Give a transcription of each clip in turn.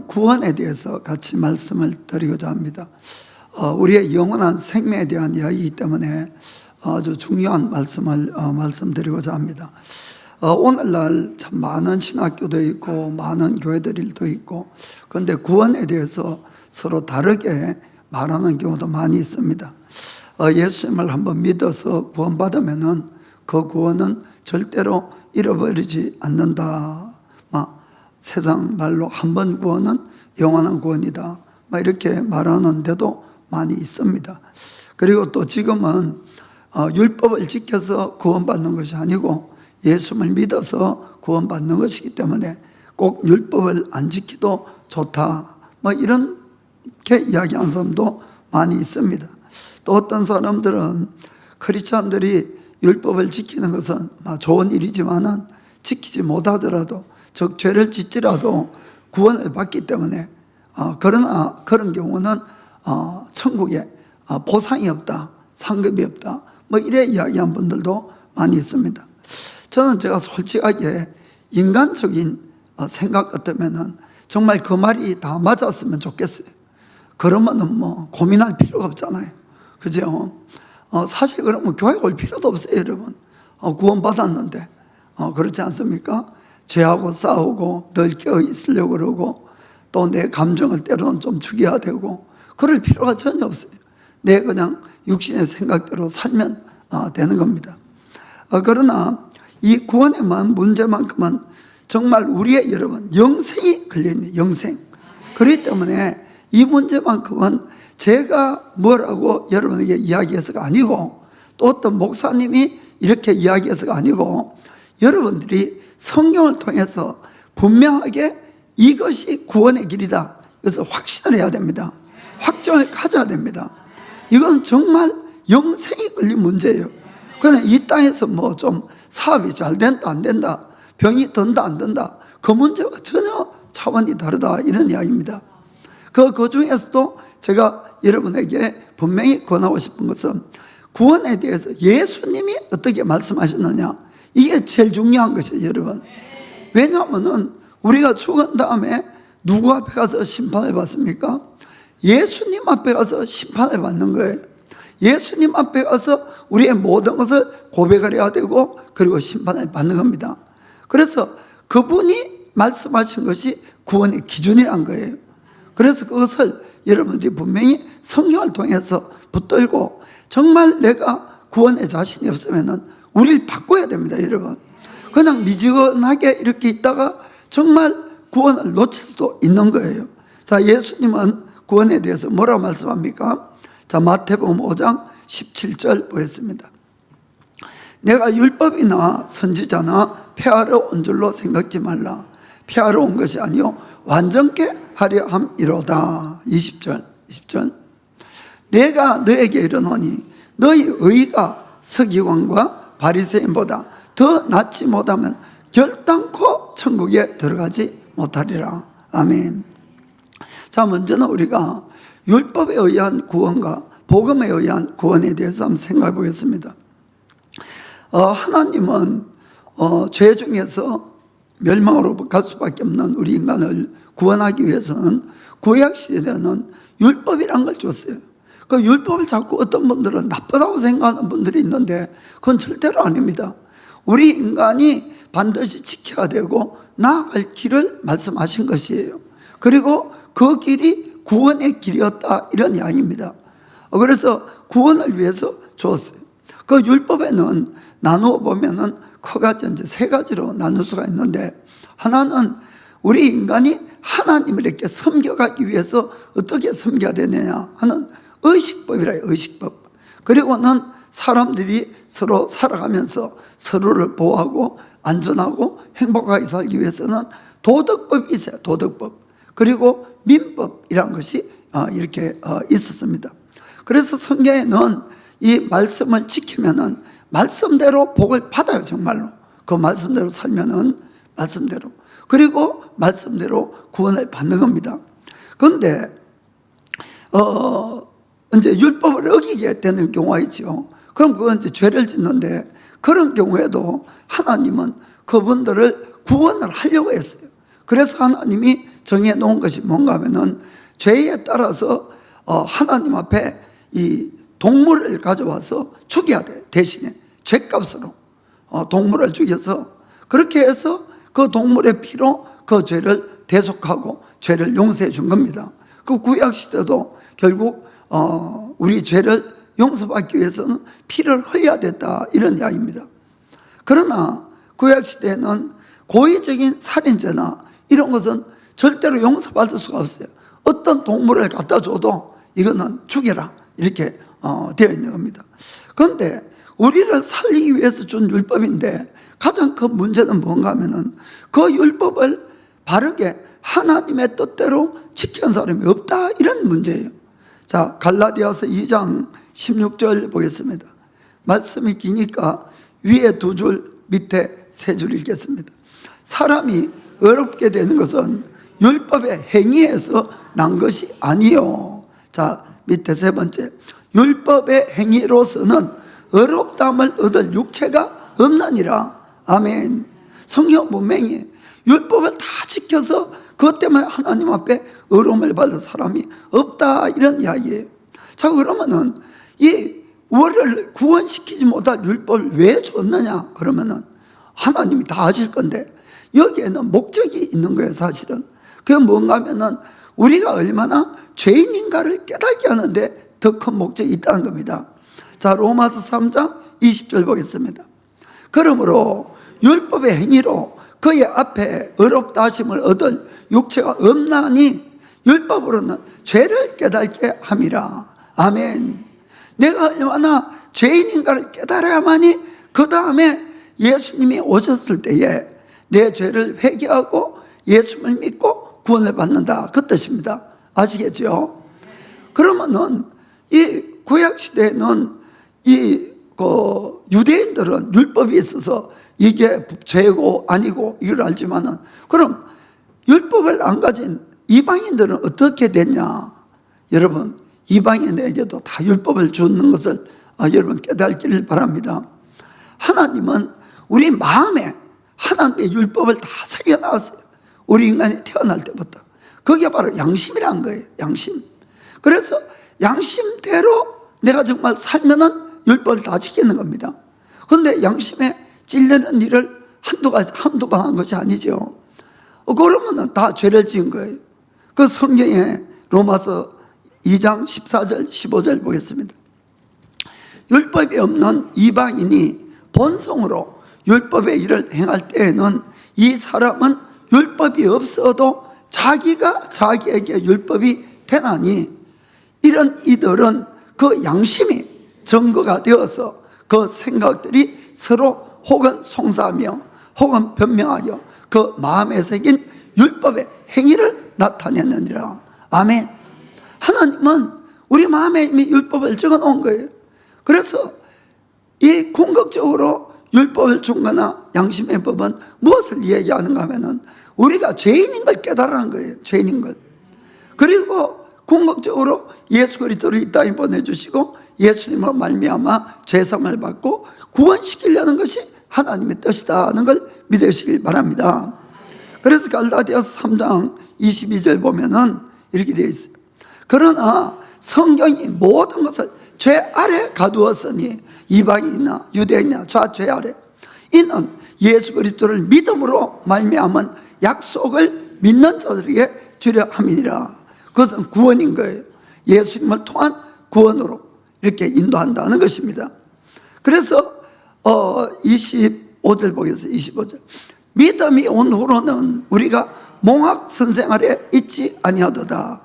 구원에 대해서 같이 말씀을 드리고자 합니다. 우리의 영원한 생명에 대한 이야기이기 때문에 아주 중요한 말씀을 말씀드리고자 합니다. 오늘날 참 많은 신학교도 있고 많은 교회들도 있고, 그런데 구원에 대해서 서로 다르게 말하는 경우도 많이 있습니다. 예수님을 한번 믿어서 구원받으면은 그 구원은 절대로 잃어버리지 않는다. 세상 말로 한 번 구원은 영원한 구원이다. 이렇게 말하는데도 많이 있습니다. 그리고 또 지금은 율법을 지켜서 구원받는 것이 아니고 예수를 믿어서 구원받는 것이기 때문에 꼭 율법을 안 지켜도 좋다. 이렇게 이야기하는 사람도 많이 있습니다. 또 어떤 사람들은 크리스찬들이 율법을 지키는 것은 좋은 일이지만은 지키지 못하더라도, 즉 죄를 짓지라도 구원을 받기 때문에 그러나 그런 경우는 천국에 보상이 없다, 상급이 없다, 이래 이야기한 분들도 많이 있습니다. 저는 제가 솔직하게 인간적인 생각 같으면은 정말 그 말이 다 맞았으면 좋겠어요. 그러면은 고민할 필요가 없잖아요. 그죠? 사실 그러면 교회 올 필요도 없어요, 여러분. 구원받았는데. 그렇지 않습니까? 죄하고 싸우고 늘 깨어 있으려고 그러고, 또 내 감정을 때로는 좀 죽여야 되고, 그럴 필요가 전혀 없어요. 내 그냥 육신의 생각대로 살면 되는 겁니다. 그러나 이 구원에만 문제만큼은 정말 우리의 여러분 영생이 걸려있네요. 영생. 그렇기 때문에 이 문제만큼은 제가 뭐라고 여러분에게 이야기해서가 아니고, 또 어떤 목사님이 이렇게 이야기해서가 아니고, 여러분들이 성경을 통해서 분명하게 이것이 구원의 길이다, 그래서 확신을 해야 됩니다. 확정을 가져야 됩니다. 이건 정말 영생이 걸린 문제예요. 그냥 이 땅에서 좀 사업이 잘 된다 안 된다, 병이 든다 안 든다, 그 문제와 전혀 차원이 다르다, 이런 이야기입니다. 그 중에서도 제가 여러분에게 분명히 권하고 싶은 것은 구원에 대해서 예수님이 어떻게 말씀하셨느냐, 이게 제일 중요한 것이에요, 여러분. 왜냐하면 우리가 죽은 다음에 누구 앞에 가서 심판을 받습니까? 예수님 앞에 가서 심판을 받는 거예요. 예수님 앞에 가서 우리의 모든 것을 고백을 해야 되고, 그리고 심판을 받는 겁니다. 그래서 그분이 말씀하신 것이 구원의 기준이란 거예요. 그래서 그것을 여러분들이 분명히 성경을 통해서 붙들고, 정말 내가 구원에 자신이 없으면은 우리를 바꿔야 됩니다, 여러분. 그냥 미지근하게 이렇게 있다가 정말 구원을 놓칠 수도 있는 거예요. 자, 예수님은 구원에 대해서 뭐라고 말씀합니까? 자, 마태복음 5장 17절 보겠습니다. 내가 율법이나 선지자나 폐하러 온 줄로 생각지 말라. 폐하러 온 것이 아니요 완전케 하려 함이로다. 20절. 내가 너에게 이르노니 너희 의가 서기관과 바리새인보다 더 낫지 못하면 결단코 천국에 들어가지 못하리라. 아멘. 자, 먼저는 우리가 율법에 의한 구원과 복음에 의한 구원에 대해서 한번 생각해 보겠습니다. 하나님은 죄 중에서 멸망으로 갈 수밖에 없는 우리 인간을 구원하기 위해서는 구약 시대에는 율법이라는 걸 줬어요. 그 율법을 자꾸 어떤 분들은 나쁘다고 생각하는 분들이 있는데 그건 절대로 아닙니다. 우리 인간이 반드시 지켜야 되고 나아갈 길을 말씀하신 것이에요. 그리고 그 길이 구원의 길이었다, 이런 이야기입니다. 그래서 구원을 위해서 주었어요. 그 율법에는 나누어 보면은 크게 이제 세 가지로 나눌 수가 있는데, 하나는 우리 인간이 하나님을 이렇게 섬겨가기 위해서 어떻게 섬겨야 되느냐 하는 의식법이라 해요, 의식법. 그리고는 사람들이 서로 살아가면서 서로를 보호하고 안전하고 행복하게 살기 위해서는 도덕법이 있어요, 도덕법. 그리고 민법이라는 것이 이렇게 있었습니다. 그래서 성경에는 이 말씀을 지키면은 말씀대로 복을 받아요, 정말로. 그 말씀대로 살면은 말씀대로. 그리고 말씀대로 구원을 받는 겁니다. 그런데 이제 율법을 어기게 되는 경우가 있죠. 그럼 그건 이제 죄를 짓는데, 그런 경우에도 하나님은 그분들을 구원을 하려고 했어요. 그래서 하나님이 정해 놓은 것이 뭔가 하면은 죄에 따라서 하나님 앞에 이 동물을 가져와서 죽여야 돼. 대신에 죄값으로 동물을 죽여서 그렇게 해서 그 동물의 피로 그 죄를 대속하고 죄를 용서해 준 겁니다. 그 구약 시대도 결국 우리 죄를 용서받기 위해서는 피를 흘려야 됐다, 이런 이야기입니다. 그러나 구약 시대에는 고의적인 살인죄나 이런 것은 절대로 용서받을 수가 없어요. 어떤 동물을 갖다 줘도 이거는 죽여라, 이렇게 되어 있는 겁니다. 그런데 우리를 살리기 위해서 준 율법인데 가장 큰 문제는 뭔가 하면은 그 율법을 바르게 하나님의 뜻대로 지키는 사람이 없다, 이런 문제예요. 자, 갈라디아서 2장 16절 보겠습니다. 말씀이 기니까 위에 2줄, 밑에 3줄 읽겠습니다. 사람이 어렵게 되는 것은 율법의 행위에서 난 것이 아니요. 자, 밑에 3번째, 율법의 행위로서는 어렵다함을 얻을 육체가 없나니라. 아멘. 성경 분명히 율법을 다 지켜서 그것 때문에 하나님 앞에 어려움을 받을 사람이 없다, 이런 이야기예요. 자, 그러면은 이 우리를 구원시키지 못할 율법을 왜 줬느냐? 그러면은 하나님이 다 하실 건데 여기에는 목적이 있는 거예요, 사실은. 그게 뭔가 하면은 우리가 얼마나 죄인인가를 깨닫게 하는데 더 큰 목적이 있다는 겁니다. 자, 로마서 3장 20절 보겠습니다. 그러므로 율법의 행위로 그의 앞에 어렵다 하심을 얻을 육체가 없나니 율법으로는 죄를 깨닫게 함이라. 아멘. 내가 얼마나 죄인인가를 깨달아야만이 그 다음에 예수님이 오셨을 때에 내 죄를 회개하고 예수를 믿고 구원을 받는다, 그 뜻입니다. 아시겠죠? 그러면은 이 구약시대에는 유대인들은 율법이 있어서 이게 죄고 아니고 이걸 알지만은, 그럼 율법을 안 가진 이방인들은 어떻게 됐냐? 여러분, 이방인에게도 다 율법을 주는 것을 여러분 깨닫기를 바랍니다. 하나님은 우리 마음에 하나님의 율법을 다 새겨놨어요. 우리 인간이 태어날 때부터. 그게 바로 양심이란 거예요, 양심. 그래서 양심대로 내가 정말 살면은 율법을 다 지키는 겁니다. 그런데 양심에 찔리는 일을 한두 번 한 것이 아니죠. 그러면은 다 죄를 지은 거예요. 그 성경에 로마서 2장 14절 15절 보겠습니다. 율법이 없는 이방인이 본성으로 율법의 일을 행할 때에는 이 사람은 율법이 없어도 자기가 자기에게 율법이 되나니 이런 이들은 그 양심이 증거가 되어서 그 생각들이 서로 혹은 송사하며 혹은 변명하여 그 마음에 새긴 율법의 행위를 나타내느니라. 아멘. 하나님은 우리 마음에 이미 율법을 적어 놓은 거예요. 그래서 이 궁극적으로 율법을 준 거나 양심의 법은 무엇을 얘기하는가 하면은 우리가 죄인인 걸 깨달으라는 거예요. 죄인인 걸. 그리고 궁극적으로 예수 그리스도를 이 땅에 보내주시고 예수님으로 말미암아 죄사함을 받고 구원시키려는 것이 하나님의 뜻이다는 걸 믿으시길 바랍니다. 그래서 갈라디아서 3장 22절 보면은 이렇게 되어 있어요. 그러나 성경이 모든 것을 죄 아래 가두었으니 이방인이나 유대인이나 죄 아래, 이는 예수 그리스도를 믿음으로 말미암은 약속을 믿는 자들에게 주려 함이니라. 그것은 구원인 거예요. 예수님을 통한 구원으로 이렇게 인도한다는 것입니다. 그래서 25절 보겠습니다. 25절. 믿음이 온 후로는 우리가 몽학 선생 아래 있지 아니하도다.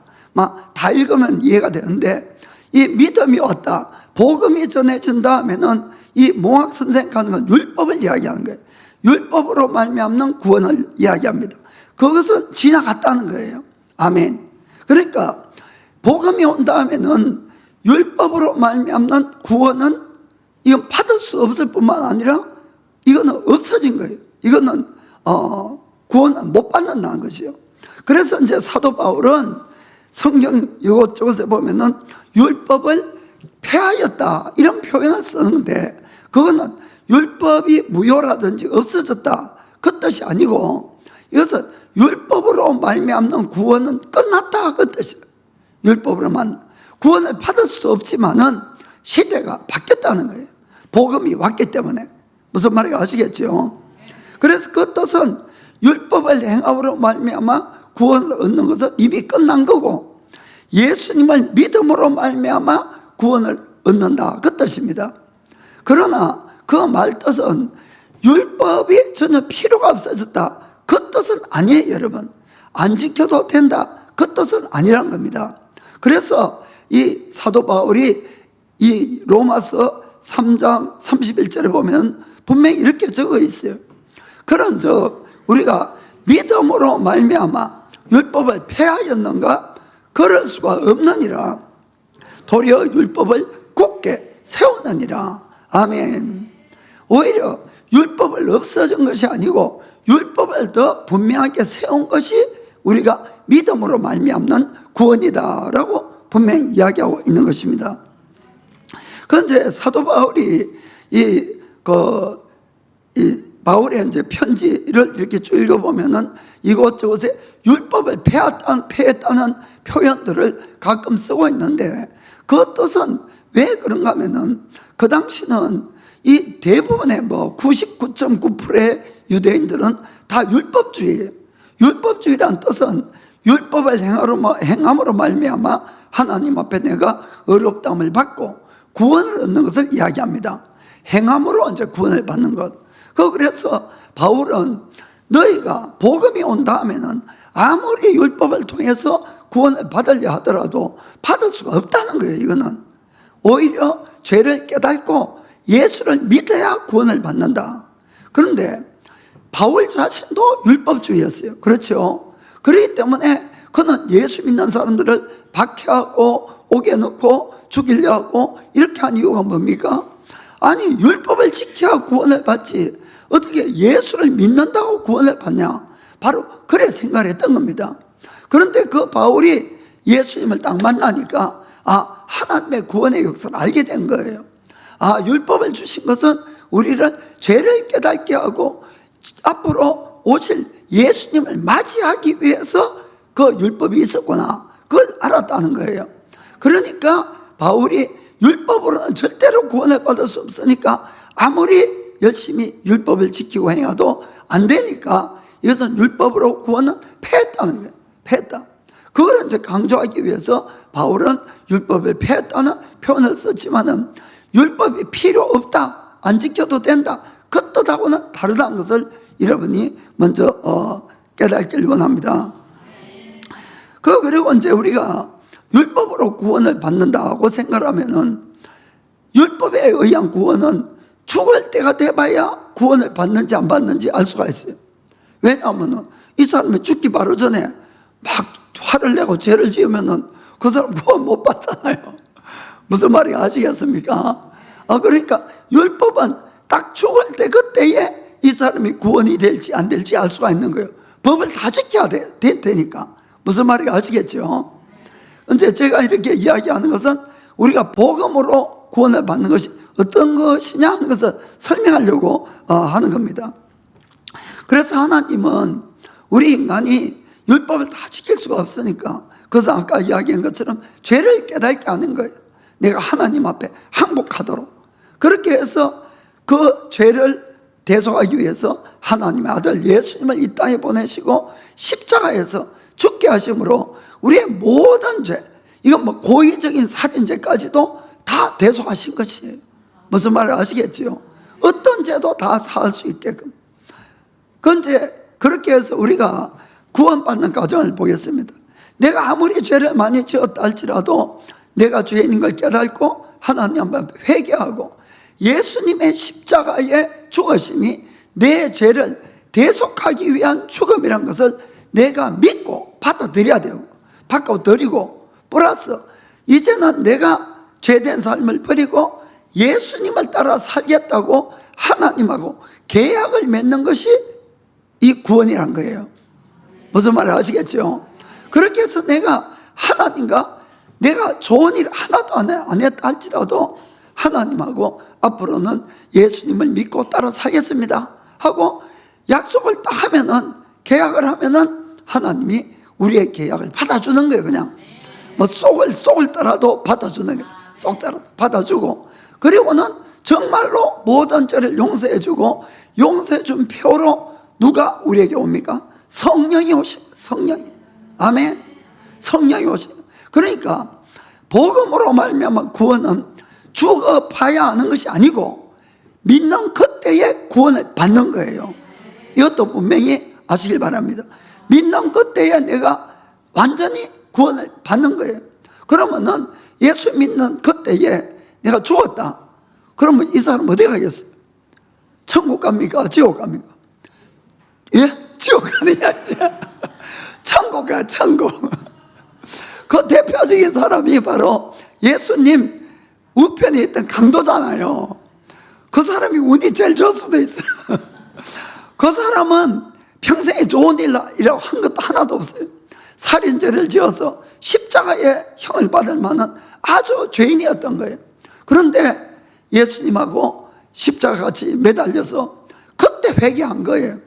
다 읽으면 이해가 되는데, 이 믿음이 왔다, 복음이 전해진 다음에는 이 몽학 선생 가는 건 율법을 이야기하는 거예요. 율법으로 말미암는 구원을 이야기합니다. 그것은 지나갔다는 거예요. 아멘. 그러니까 복음이 온 다음에는 율법으로 말미암는 구원은 이건 받을 수 없을 뿐만 아니라 이거는 없어진 거예요. 이거는 구원은 못 받는다는 것이요. 그래서 이제 사도 바울은 성경 이것저것에 보면은 율법을 폐하였다 이런 표현을 쓰는데, 그거는 율법이 무효라든지 없어졌다 그 뜻이 아니고, 이것은 율법으로 말미암는 구원은 끝났다 그 뜻이에요. 율법으로만 구원을 받을 수 없지만은 시대가 바뀌었다는 거예요. 복음이 왔기 때문에. 무슨 말인지 아시겠죠? 그래서 그 뜻은 율법을 행함으로 말미암아 구원을 얻는 것은 이미 끝난 거고, 예수님을 믿음으로 말미암아 구원을 얻는다 그 뜻입니다. 그러나 그 말 뜻은 율법이 전혀 필요가 없어졌다 그 뜻은 아니에요. 여러분, 안 지켜도 된다 그 뜻은 아니란 겁니다. 그래서 이 사도 바울이 이 로마서 3장 31절에 보면 분명히 이렇게 적어 있어요. 그런즉 우리가 믿음으로 말미암아 율법을 폐하였는가? 그럴 수가 없느니라. 도리어 율법을 굳게 세우느니라. 아멘. 오히려 율법을 없어진 것이 아니고 율법을 더 분명하게 세운 것이 우리가 믿음으로 말미암는 구원이다라고 분명히 이야기하고 있는 것입니다. 그런데 사도 바울이 바울의 이제 편지를 이렇게 쭉 읽어보면은 이곳저곳에 율법을 폐했다는 표현들을 가끔 쓰고 있는데, 그 뜻은 왜 그런가 하면은 그 당시는 이 대부분의 99.9%의 유대인들은 다 율법주의예요. 율법주의란 뜻은 율법을 행함으로 말미암아 하나님 앞에 내가 어렵다함을 받고 구원을 얻는 것을 이야기합니다. 행함으로 이제 구원을 받는 것. 그래서 바울은 너희가 복음이 온 다음에는 아무리 율법을 통해서 구원을 받으려 하더라도 받을 수가 없다는 거예요. 이거는 오히려 죄를 깨닫고 예수를 믿어야 구원을 받는다. 그런데 바울 자신도 율법주의였어요. 그렇죠? 그렇기 때문에 그는 예수 믿는 사람들을 박해하고 옥에 넣고 죽이려 하고 이렇게 한 이유가 뭡니까? 아니, 율법을 지켜야 구원을 받지 어떻게 예수를 믿는다고 구원을 받냐? 바로 그래 생각을 했던 겁니다. 그런데 그 바울이 예수님을 딱 만나니까 하나님의 구원의 역사를 알게 된 거예요. 율법을 주신 것은 우리를 죄를 깨닫게 하고 앞으로 오실 예수님을 맞이하기 위해서 그 율법이 있었구나, 그걸 알았다는 거예요. 그러니까 바울이 율법으로는 절대로 구원을 받을 수 없으니까 아무리 열심히 율법을 지키고 행해도 안 되니까 이것은 율법으로 구원은 폐했다는 거예요. 폐했다. 그걸 이제 강조하기 위해서 바울은 율법을 폐했다는 표현을 썼지만은 율법이 필요 없다, 안 지켜도 된다, 그 뜻하고는 다르다는 것을 여러분이 먼저 깨닫기를 원합니다. 그리고 이제 우리가 율법으로 구원을 받는다고 생각하면은 율법에 의한 구원은 죽을 때가 돼봐야 구원을 받는지 안 받는지 알 수가 있어요. 왜냐하면 이 사람이 죽기 바로 전에 막 화를 내고 죄를 지으면은 그 사람 구원 못 받잖아요. 무슨 말인지 아시겠습니까? 그러니까 율법은 딱 죽을 때 그때에 이 사람이 구원이 될지 안 될지 알 수가 있는 거예요. 법을 다 지켜야 되니까. 무슨 말인지 아시겠죠? 이제 제가 이렇게 이야기하는 것은 우리가 복음으로 구원을 받는 것이 어떤 것이냐 하는 것을 설명하려고 하는 겁니다. 그래서 하나님은 우리 인간이 율법을 다 지킬 수가 없으니까, 그래서 아까 이야기한 것처럼 죄를 깨닫게 하는 거예요. 내가 하나님 앞에 항복하도록. 그렇게 해서 그 죄를 대속하기 위해서 하나님의 아들 예수님을 이 땅에 보내시고 십자가에서 죽게 하심으로 우리의 모든 죄, 이건 고의적인 살인죄까지도 다 대속하신 것이에요. 무슨 말을 아시겠지요? 어떤 죄도 다 사할 수 있게끔. 그런데 그렇게 해서 우리가 구원받는 과정을 보겠습니다. 내가 아무리 죄를 많이 지었다 할지라도 내가 죄인인 걸 깨닫고 하나님 앞에 회개하고 예수님의 십자가의 죽으심이 내 죄를 대속하기 위한 죽음이란 것을 내가 믿고 받아들여야 되고, 바꿔드리고, 플러스 이제는 내가 죄된 삶을 버리고 예수님을 따라 살겠다고 하나님하고 계약을 맺는 것이 이 구원이란 거예요. 무슨 말인지 아시겠죠? 그렇게 해서 내가 하나님과 내가 좋은 일 하나도 안 했다 할지라도 하나님하고 앞으로는 예수님을 믿고 따라 살겠습니다 하고 약속을 딱 하면은, 계약을 하면은 하나님이 우리의 계약을 받아주는 거예요. 그냥 뭐 쏙을 떠라도 받아주는 거예요. 쏙 떠라도 받아주고, 그리고는 정말로 모든 죄를 용서해주고, 용서해준 표로 누가 우리에게 옵니까? 성령이 오십니다. 성령이. 아멘. 성령이 오십니다. 그러니까 복음으로 말미암아 구원은 죽어봐야 하는 것이 아니고 믿는 그때에 구원을 받는 거예요. 이것도 분명히 아시길 바랍니다. 믿는 그때에 내가 완전히 구원을 받는 거예요. 그러면은 예수 믿는 그때에 내가 죽었다. 그러면 이 사람 어디 가겠어요? 천국 갑니까? 지옥 갑니까? 예? 지옥 가야지. 천국 가, 천국. 그 대표적인 사람이 바로 예수님 우편에 있던 강도잖아요. 그 사람이 운이 제일 좋을 수도 있어요. 그 사람은 평생에 좋은 일이라고 한 것도 하나도 없어요. 살인죄를 지어서 십자가의 형을 받을 만한 아주 죄인이었던 거예요. 그런데 예수님하고 십자가 같이 매달려서 그때 회개한 거예요.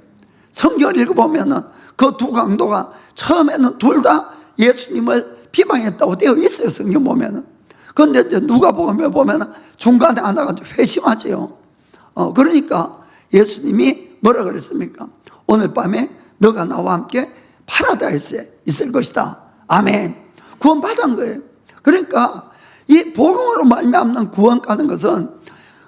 성경을 읽어보면은 그 두 강도가 처음에는 둘 다 예수님을 비방했다고 되어 있어요. 성경 보면은. 그런데 이제 누가 보면은 중간에 하나가 회심하지요. 그러니까 예수님이 뭐라 그랬습니까? 오늘 밤에 너가 나와 함께 파라다이스에 있을 것이다. 아멘. 구원 받은 거예요. 그러니까 이 복음으로 말미암는 구원 가는 것은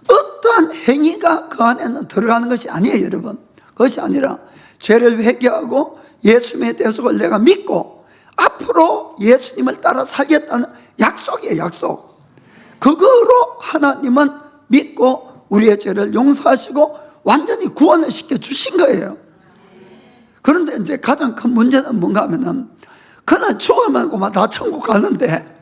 어떠한 행위가 그 안에는 들어가는 것이 아니에요, 여러분. 그것이 아니라 죄를 회개하고 예수님의 대속을 내가 믿고 앞으로 예수님을 따라 살겠다는 약속이에요, 약속. 그거로 하나님은 믿고 우리의 죄를 용서하시고 완전히 구원을 시켜주신 거예요. 그런데 이제 가장 큰 문제는 뭔가 하면은 그날 죽으면 그만 다 천국 가는데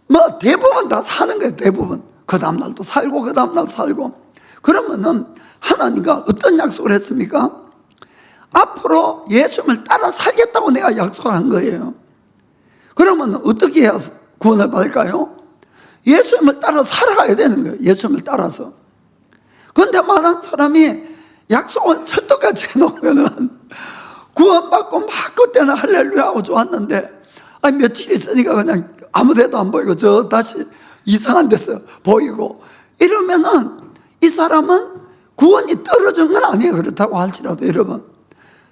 뭐 대부분 다 사는 거예요, 대부분. 그 다음날 또 살고 그 다음날 살고. 그러면은 하나님과 어떤 약속을 했습니까? 앞으로 예수님을 따라 살겠다고 내가 약속을 한 거예요. 그러면 어떻게 해야 구원을 받을까요? 예수님을 따라 살아가야 되는 거예요. 예수님을 따라서. 그런데 많은 사람이 약속은 철떡같이 해놓으면은 구원받고 막 그때는 할렐루야 하고 좋았는데 며칠 있으니까 그냥 아무 데도 안 보이고 저 다시 이상한 데서 보이고 이러면은 이 사람은 구원이 떨어진 건 아니에요. 그렇다고 할지라도 여러분.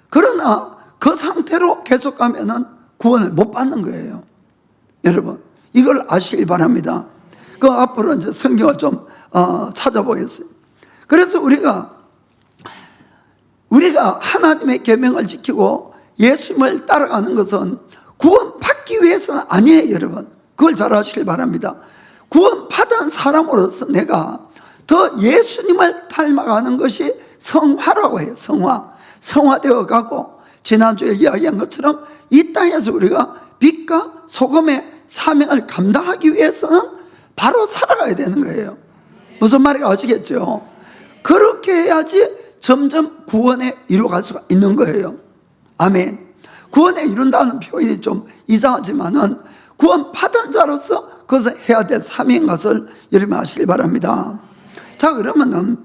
그러나 그 상태로 계속 가면은 구원을 못 받는 거예요. 여러분, 이걸 아시기 바랍니다. 그 앞으로 이제 성경을 좀 찾아보겠어요. 그래서 우리가 하나님의 계명을 지키고 예수님을 따라가는 것은 구원받기 위해서는 아니에요, 여러분. 그걸 잘 아시길 바랍니다. 구원받은 사람으로서 내가 더 예수님을 닮아가는 것이 성화라고 해요. 성화되어 가고, 지난주에 이야기한 것처럼 이 땅에서 우리가 빛과 소금의 사명을 감당하기 위해서는 바로 살아가야 되는 거예요. 무슨 말인지 아시겠죠? 그렇게 해야지 점점 구원에 이루어갈 수가 있는 거예요. 아멘. 구원에 이룬다는 표현이 좀 이상하지만은 구원 받은 자로서 그것을 해야 될 사명인 것을 여러분 아시기 바랍니다. 자, 그러면은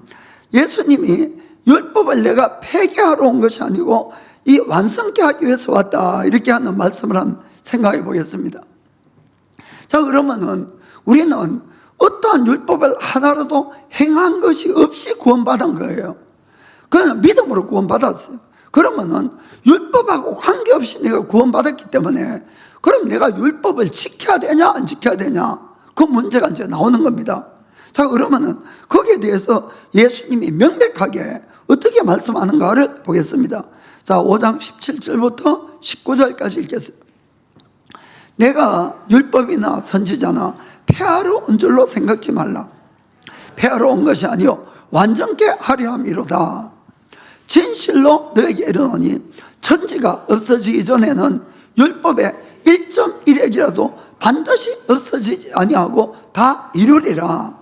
예수님이 율법을 내가 폐기하러 온 것이 아니고 이 완성케 하기 위해서 왔다, 이렇게 하는 말씀을 한번 생각해 보겠습니다. 자, 그러면은 우리는 어떠한 율법을 하나라도 행한 것이 없이 구원받은 거예요. 그냥 믿음으로 구원받았어요. 그러면은 율법하고 관계없이 내가 구원받았기 때문에 그럼 내가 율법을 지켜야 되냐 안 지켜야 되냐, 그 문제가 이제 나오는 겁니다. 자, 그러면은 거기에 대해서 예수님이 명백하게 어떻게 말씀하는가를 보겠습니다. 자, 5장 17절부터 19절까지 읽겠습니다. 내가 율법이나 선지자나 폐하러 온 줄로 생각지 말라. 폐하러 온 것이 아니요 완전케 하려 함이로다. 진실로 너에게 이르노니 천지가 없어지기 전에는 율법의 1.1핵이라도 반드시 없어지지 아니하고 다 이루리라.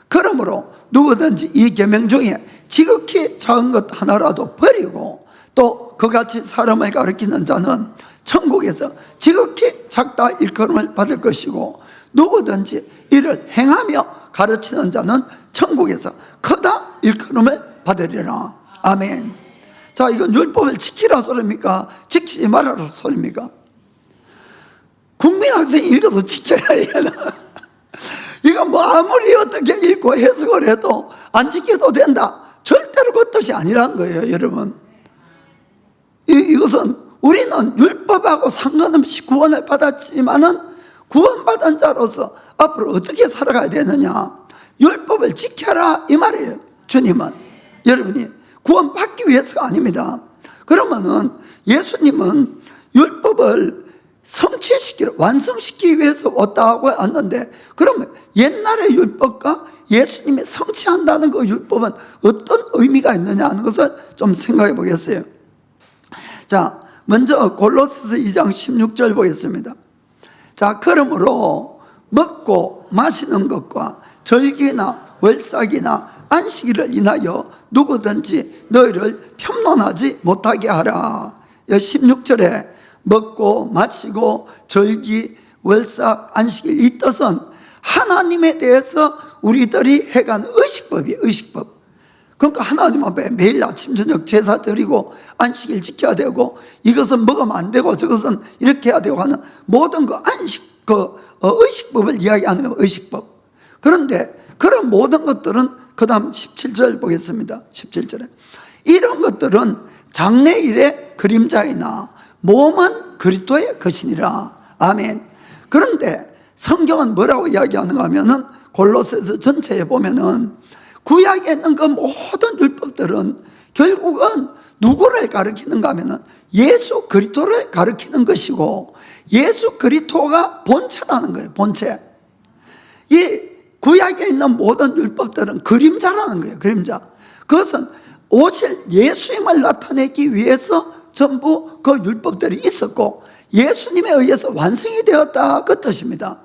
그러므로 누구든지 이 계명 중에 지극히 작은 것 하나라도 버리고 또 그같이 사람을 가르치는 자는 천국에서 지극히 작다 일컬음을 받을 것이고 누구든지 이를 행하며 가르치는 자는 천국에서 크다 일컬음을 받으리라. 아멘. 자, 이건 율법을 지키라 소리입니까? 지키지 말아라 소리입니까? 국민학생이 읽어도 지켜야 해요. 이건 뭐 아무리 어떻게 읽고 해석을 해도 안 지켜도 된다, 절대로 그 뜻이 아니라는 거예요, 여러분. 이것은 우리는 율법하고 상관없이 구원을 받았지만은 구원받은 자로서 앞으로 어떻게 살아가야 되느냐, 율법을 지켜라 이 말이에요. 주님은 여러분이 구원받기 위해서가 아닙니다. 그러면은 예수님은 율법을 성취시키러, 완성시키기 위해서 왔다고 왔는데, 그러면 옛날의 율법과 예수님이 성취한다는 그 율법은 어떤 의미가 있느냐 하는 것을 좀 생각해 보겠어요. 자, 먼저 골로새서 2장 16절 보겠습니다. 자, 그러므로 먹고 마시는 것과 절기나 월삭이나 안식일을 인하여 누구든지 너희를 편론하지 못하게 하라. 16절에 먹고 마시고 절기, 월삭, 안식일, 이 뜻은 하나님에 대해서 우리들이 해가는 의식법이에요. 의식법. 그러니까 하나님 앞에 매일 아침 저녁 제사 드리고 안식일 지켜야 되고, 이것은 먹으면 안 되고 저것은 이렇게 해야 되고 하는 모든 그 안식, 의식법을 이야기하는 거, 의식법. 그런데 그런 모든 것들은, 그 다음 17절 보겠습니다. 17절에 이런 것들은 장래일의 그림자이나 몸은 그리스도의 것이니라. 아멘. 그런데 성경은 뭐라고 이야기하는가 하면은 골로새서 전체에 보면은 구약에 있는 그 모든 율법들은 결국은 누구를 가리키는가 하면은 예수 그리스도를 가리키는 것이고, 예수 그리스도가 본체라는 거예요. 본체. 이 구약에 있는 모든 율법들은 그림자라는 거예요. 그림자. 그것은 오실 예수님을 나타내기 위해서 전부 그 율법들이 있었고 예수님에 의해서 완성이 되었다, 그 뜻입니다.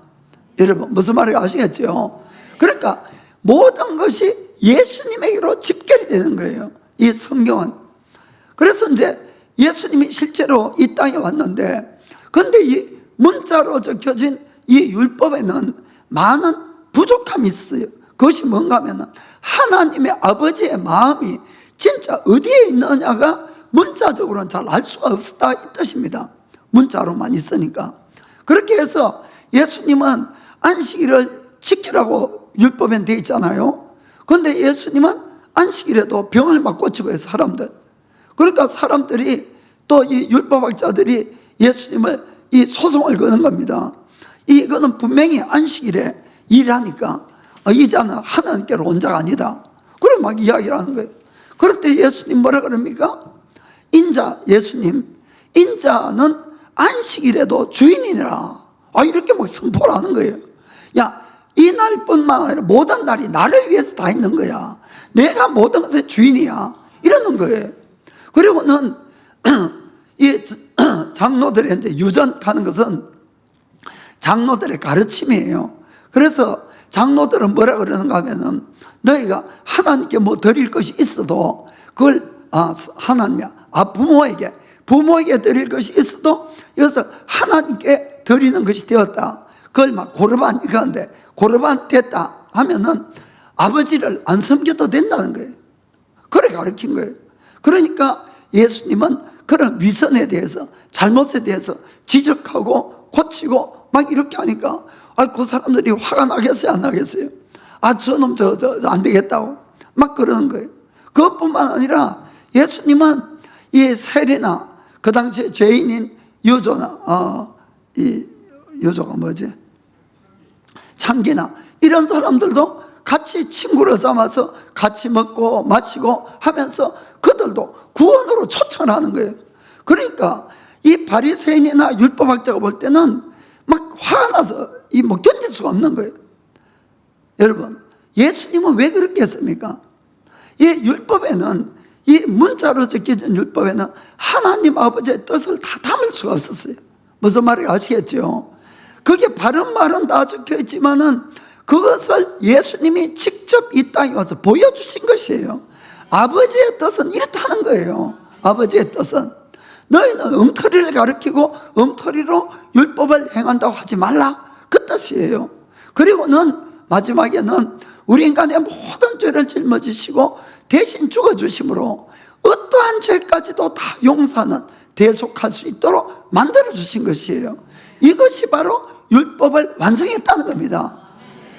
여러분 무슨 말인지 아시겠죠? 그러니까 모든 것이 예수님에게로 집결이 되는 거예요, 이 성경은. 그래서 이제 예수님이 실제로 이 땅에 왔는데, 그런데 이 문자로 적혀진 이 율법에는 많은 부족함이 있어요. 그것이 뭔가 하면 하나님의 아버지의 마음이 진짜 어디에 있느냐가 문자적으로는 잘 알 수가 없었다, 이 뜻입니다. 문자로만 있으니까. 그렇게 해서 예수님은 안식일을 지키라고 율법에 되어 있잖아요. 그런데 예수님은 안식일에도 병을 막 고치고 해요, 사람들. 그러니까 사람들이, 또 이 율법학자들이 예수님을 이 소송을 거는 겁니다. 이거는 분명히 안식일에 일하니까 이 자는 하나님께로 온 자가 아니다, 그런 막 이야기를 하는 거예요. 그럴 때 예수님 뭐라 그럽니까? 인자, 예수님, 인자는 안식일에도 주인이니라. 이렇게 막 선포를 하는 거예요. 야, 이 날뿐만 아니라 모든 날이 나를 위해서 다 있는 거야. 내가 모든 것의 주인이야, 이러는 거예요. 그리고는 이 장로들의 이제 유전 가는 것은 장로들의 가르침이에요. 그래서 장로들은 뭐라 그러는가 하면은, 너희가 하나님께 뭐 드릴 것이 있어도 그걸 하나님이야, 부모에게 드릴 것이 있어도 이것을 하나님께 드리는 것이 되었다. 그걸 막 고르반, 이건데 고르반 됐다 하면은 아버지를 안 섬겨도 된다는 거예요. 그래 가르친 거예요. 그러니까 예수님은 그런 위선에 대해서, 잘못에 대해서 지적하고 고치고 막 이렇게 하니까 그 사람들이 화가 나겠어요, 안 나겠어요? 저놈 안 되겠다고 막 그러는 거예요. 그것뿐만 아니라 예수님은 이 세리나 그 당시에 죄인인 유조나 이 유조가 뭐지? 창기나 이런 사람들도 같이 친구를 삼아서 같이 먹고 마시고 하면서 그들도 구원으로 초청하는 거예요. 그러니까 이 바리새인이나 율법학자가 볼 때는 막 화가 나서 뭐 견딜 수가 없는 거예요. 여러분, 예수님은 왜 그렇게 했습니까? 이 율법에는, 이 문자로 적혀진 율법에는 하나님 아버지의 뜻을 다 담을 수가 없었어요. 무슨 말인지 아시겠죠? 그게 바른 말은 다 적혀 있지만은 그것을 예수님이 직접 이 땅에 와서 보여주신 것이에요. 아버지의 뜻은 이렇다는 거예요. 아버지의 뜻은 너희는 엉터리를 가르치고 엉터리로 율법을 행한다고 하지 말라, 그 뜻이에요. 그리고는 마지막에는 우리 인간의 모든 죄를 짊어지시고 대신 죽어주심으로 어떠한 죄까지도 다 용서하는, 대속할 수 있도록 만들어주신 것이에요. 이것이 바로 율법을 완성했다는 겁니다.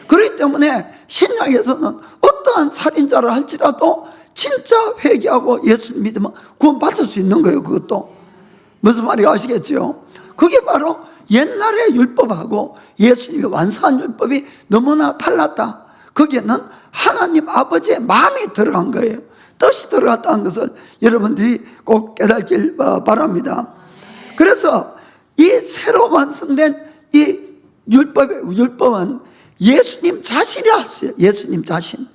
그렇기 때문에 신약에서는 어떠한 살인자를 할지라도 진짜 회개하고 예수를 믿으면 구원받을 수 있는 거예요. 그것도 무슨 말인지 아시겠죠? 그게 바로 옛날의 율법하고 예수님이 완성한 율법이 너무나 달랐다. 거기에는 하나님 아버지의 마음이 들어간 거예요. 뜻이 들어갔다는 것을 여러분들이 꼭 깨닫길 바랍니다. 그래서 이 새로 완성된 이 율법은 예수님 자신이 하세요. 예수님 자신,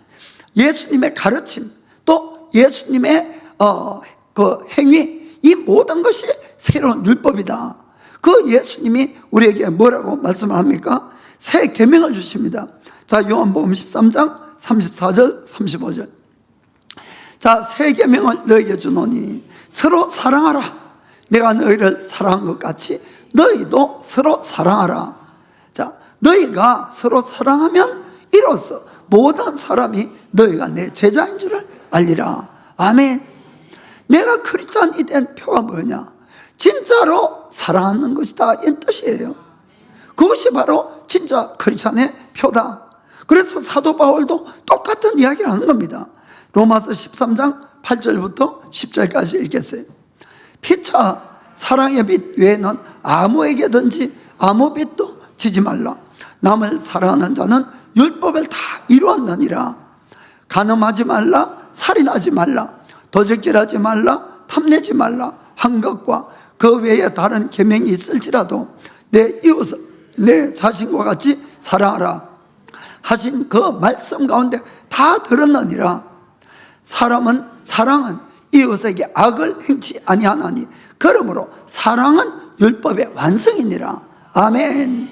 예수님의 가르침, 또 예수님의 그 행위, 이 모든 것이 새로운 율법이다. 그 예수님이 우리에게 뭐라고 말씀을 합니까? 새 계명을 주십니다. 자, 요한복음 13장 34절 35절. 자, 새 계명을 너에게 주노니 서로 사랑하라. 내가 너희를 사랑한 것 같이 너희도 서로 사랑하라. 자, 너희가 서로 사랑하면 이로써 모든 사람이 너희가 내 제자인 줄을 알리라. 아멘. 내가 크리스찬이 된 표가 뭐냐? 진짜로 사랑하는 것이다, 이 뜻이에요. 그것이 바로 진짜 크리스찬의 표다. 그래서 사도 바울도 똑같은 이야기를 하는 겁니다. 로마서 13장 8절부터 10절까지 읽겠어요. 피차 사랑의 빛 외에는 아무에게든지 아무 빛도 지지 말라. 남을 사랑하는 자는 율법을 다 이루었느니라. 간음하지 말라, 살인하지 말라, 도적질하지 말라, 탐내지 말라 한 것과 그 외에 다른 계명이 있을지라도 내 이웃을 내 자신과 같이 사랑하라 하신 그 말씀 가운데 다 들었느니라. 사랑은 이웃에게 악을 행치 아니하나니 그러므로 사랑은 율법의 완성이니라. 아멘.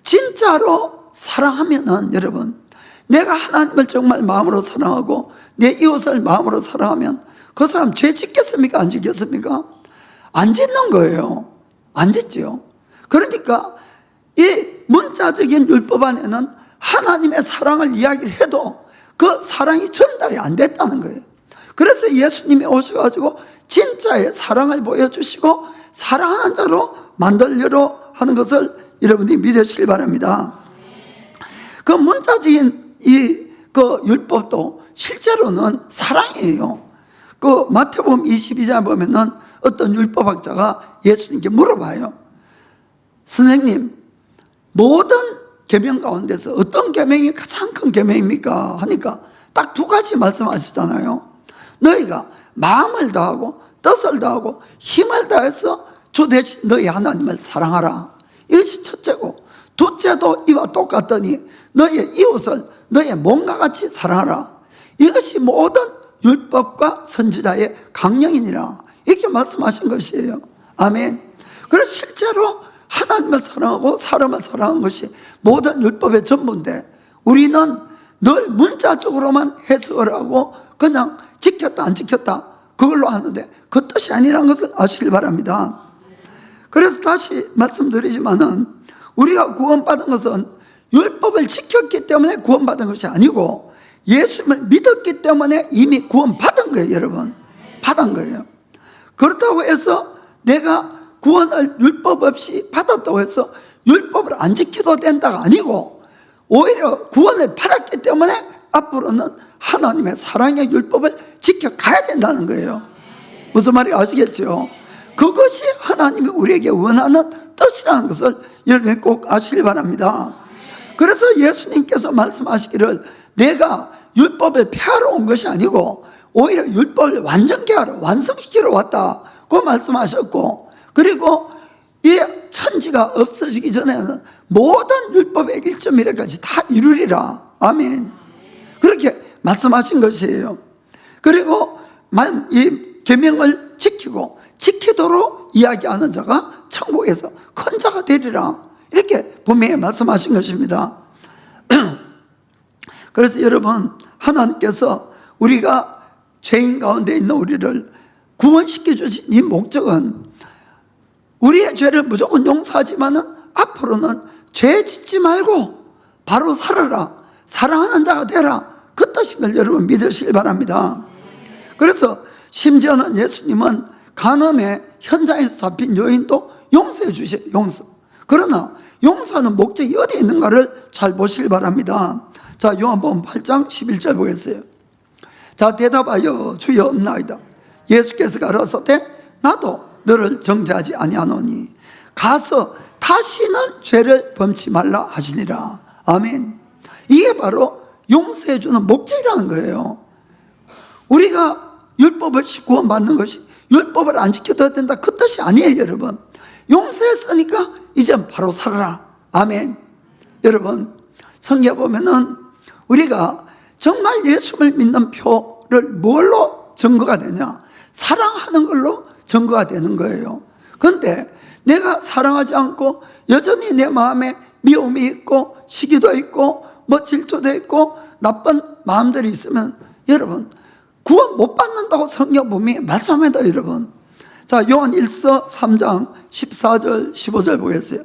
진짜로 사랑하면은, 여러분, 내가 하나님을 정말 마음으로 사랑하고 내 이웃을 마음으로 사랑하면 그 사람 죄 짓겠습니까? 안 짓겠습니까? 안 짓는 거예요. 안 짓죠. 그러니까 이 문자적인 율법 안에는 하나님의 사랑을 이야기를 해도 그 사랑이 전달이 안 됐다는 거예요. 그래서 예수님이 오셔가지고 진짜의 사랑을 보여주시고 사랑하는 자로 만들려고 하는 것을 여러분들이 믿으시길 바랍니다. 그 문자적인 그 율법도 실제로는 사랑이에요. 그 마태복음 22장 보면은 어떤 율법학자가 예수님께 물어봐요. 선생님, 모든 계명 가운데서 어떤 계명이 가장 큰 계명입니까? 하니까 딱 두 가지 말씀하시잖아요. 너희가 마음을 다하고 뜻을 다하고 힘을 다해서 주 대신 너희 하나님을 사랑하라. 이것이 첫째고, 둘째도 이와 똑같더니 너희의 이웃을 너희의 몸과 같이 사랑하라. 이것이 모든 율법과 선지자의 강령이니라. 이렇게 말씀하신 것이에요. 아멘. 그래서 실제로 하나님을 사랑하고 사람을 사랑하는 것이 모든 율법의 전부인데 우리는 늘 문자적으로만 해석을 하고 그냥 지켰다 안 지켰다 그걸로 하는데 그 뜻이 아니라는 것을 아시길 바랍니다. 그래서 다시 말씀드리지만은 우리가 구원받은 것은 율법을 지켰기 때문에 구원받은 것이 아니고 예수님을 믿었기 때문에 이미 구원받은 거예요. 여러분, 받은 거예요. 그렇다고 해서 내가 구원을 율법 없이 받았다고 해서 율법을 안 지켜도 된다가 아니고 오히려 구원을 받았기 때문에 앞으로는 하나님의 사랑의 율법을 지켜가야 된다는 거예요. 무슨 말인지 아시겠죠? 그것이 하나님이 우리에게 원하는 뜻이라는 것을 여러분이 꼭 아시길 바랍니다. 그래서 예수님께서 말씀하시기를 내가 율법을 폐하러 온 것이 아니고 오히려 율법을 완전케 하러 완성시키러 왔다 그 말씀하셨고, 그리고 이 천지가 없어지기 전에는 모든 율법의 1.1회까지 다 이루리라. 아멘. 그렇게 말씀하신 것이에요. 그리고 이 계명을 지키도록 이야기하는 자가 천국에서 큰 자가 되리라. 이렇게 분명히 말씀하신 것입니다. 그래서 여러분, 하나님께서 우리가 죄인 가운데 있는 우리를 구원시켜 주신 이 목적은 우리의 죄를 무조건 용서하지만은 앞으로는 죄 짓지 말고 바로 살아라, 사랑하는 자가 되라, 그 뜻인 걸 여러분 믿으시길 바랍니다. 그래서 심지어는 예수님은 간음의 현장에서 잡힌 여인도 용서해 주셔요. 용서. 그러나 용서하는 목적이 어디에 있는가를 잘 보시길 바랍니다. 자, 요한복음 8장 11절 보겠어요. 자, 대답하여 주여 없나이다. 예수께서 가라사대 나도 너를 정죄하지 아니하노니 가서 다시는 죄를 범치 말라 하시니라. 아멘. 이게 바로 용서해 주는 목적이라는 거예요. 우리가 율법을 구원받는 것이 율법을 안 지켜도 된다, 그 뜻이 아니에요. 여러분, 용서했으니까 이젠 바로 살아라. 아멘. 여러분, 성경에 보면은 우리가 정말 예수를 믿는 표를 뭘로 증거가 되냐? 사랑하는 걸로 증거가 되는 거예요. 그런데 내가 사랑하지 않고 여전히 내 마음에 미움이 있고 시기도 있고 뭐 질투도 있고 나쁜 마음들이 있으면 여러분 구원 못 받는다고 성경 분명히 말씀합니다. 여러분, 자, 요한 1서 3장 14절 15절 보겠어요.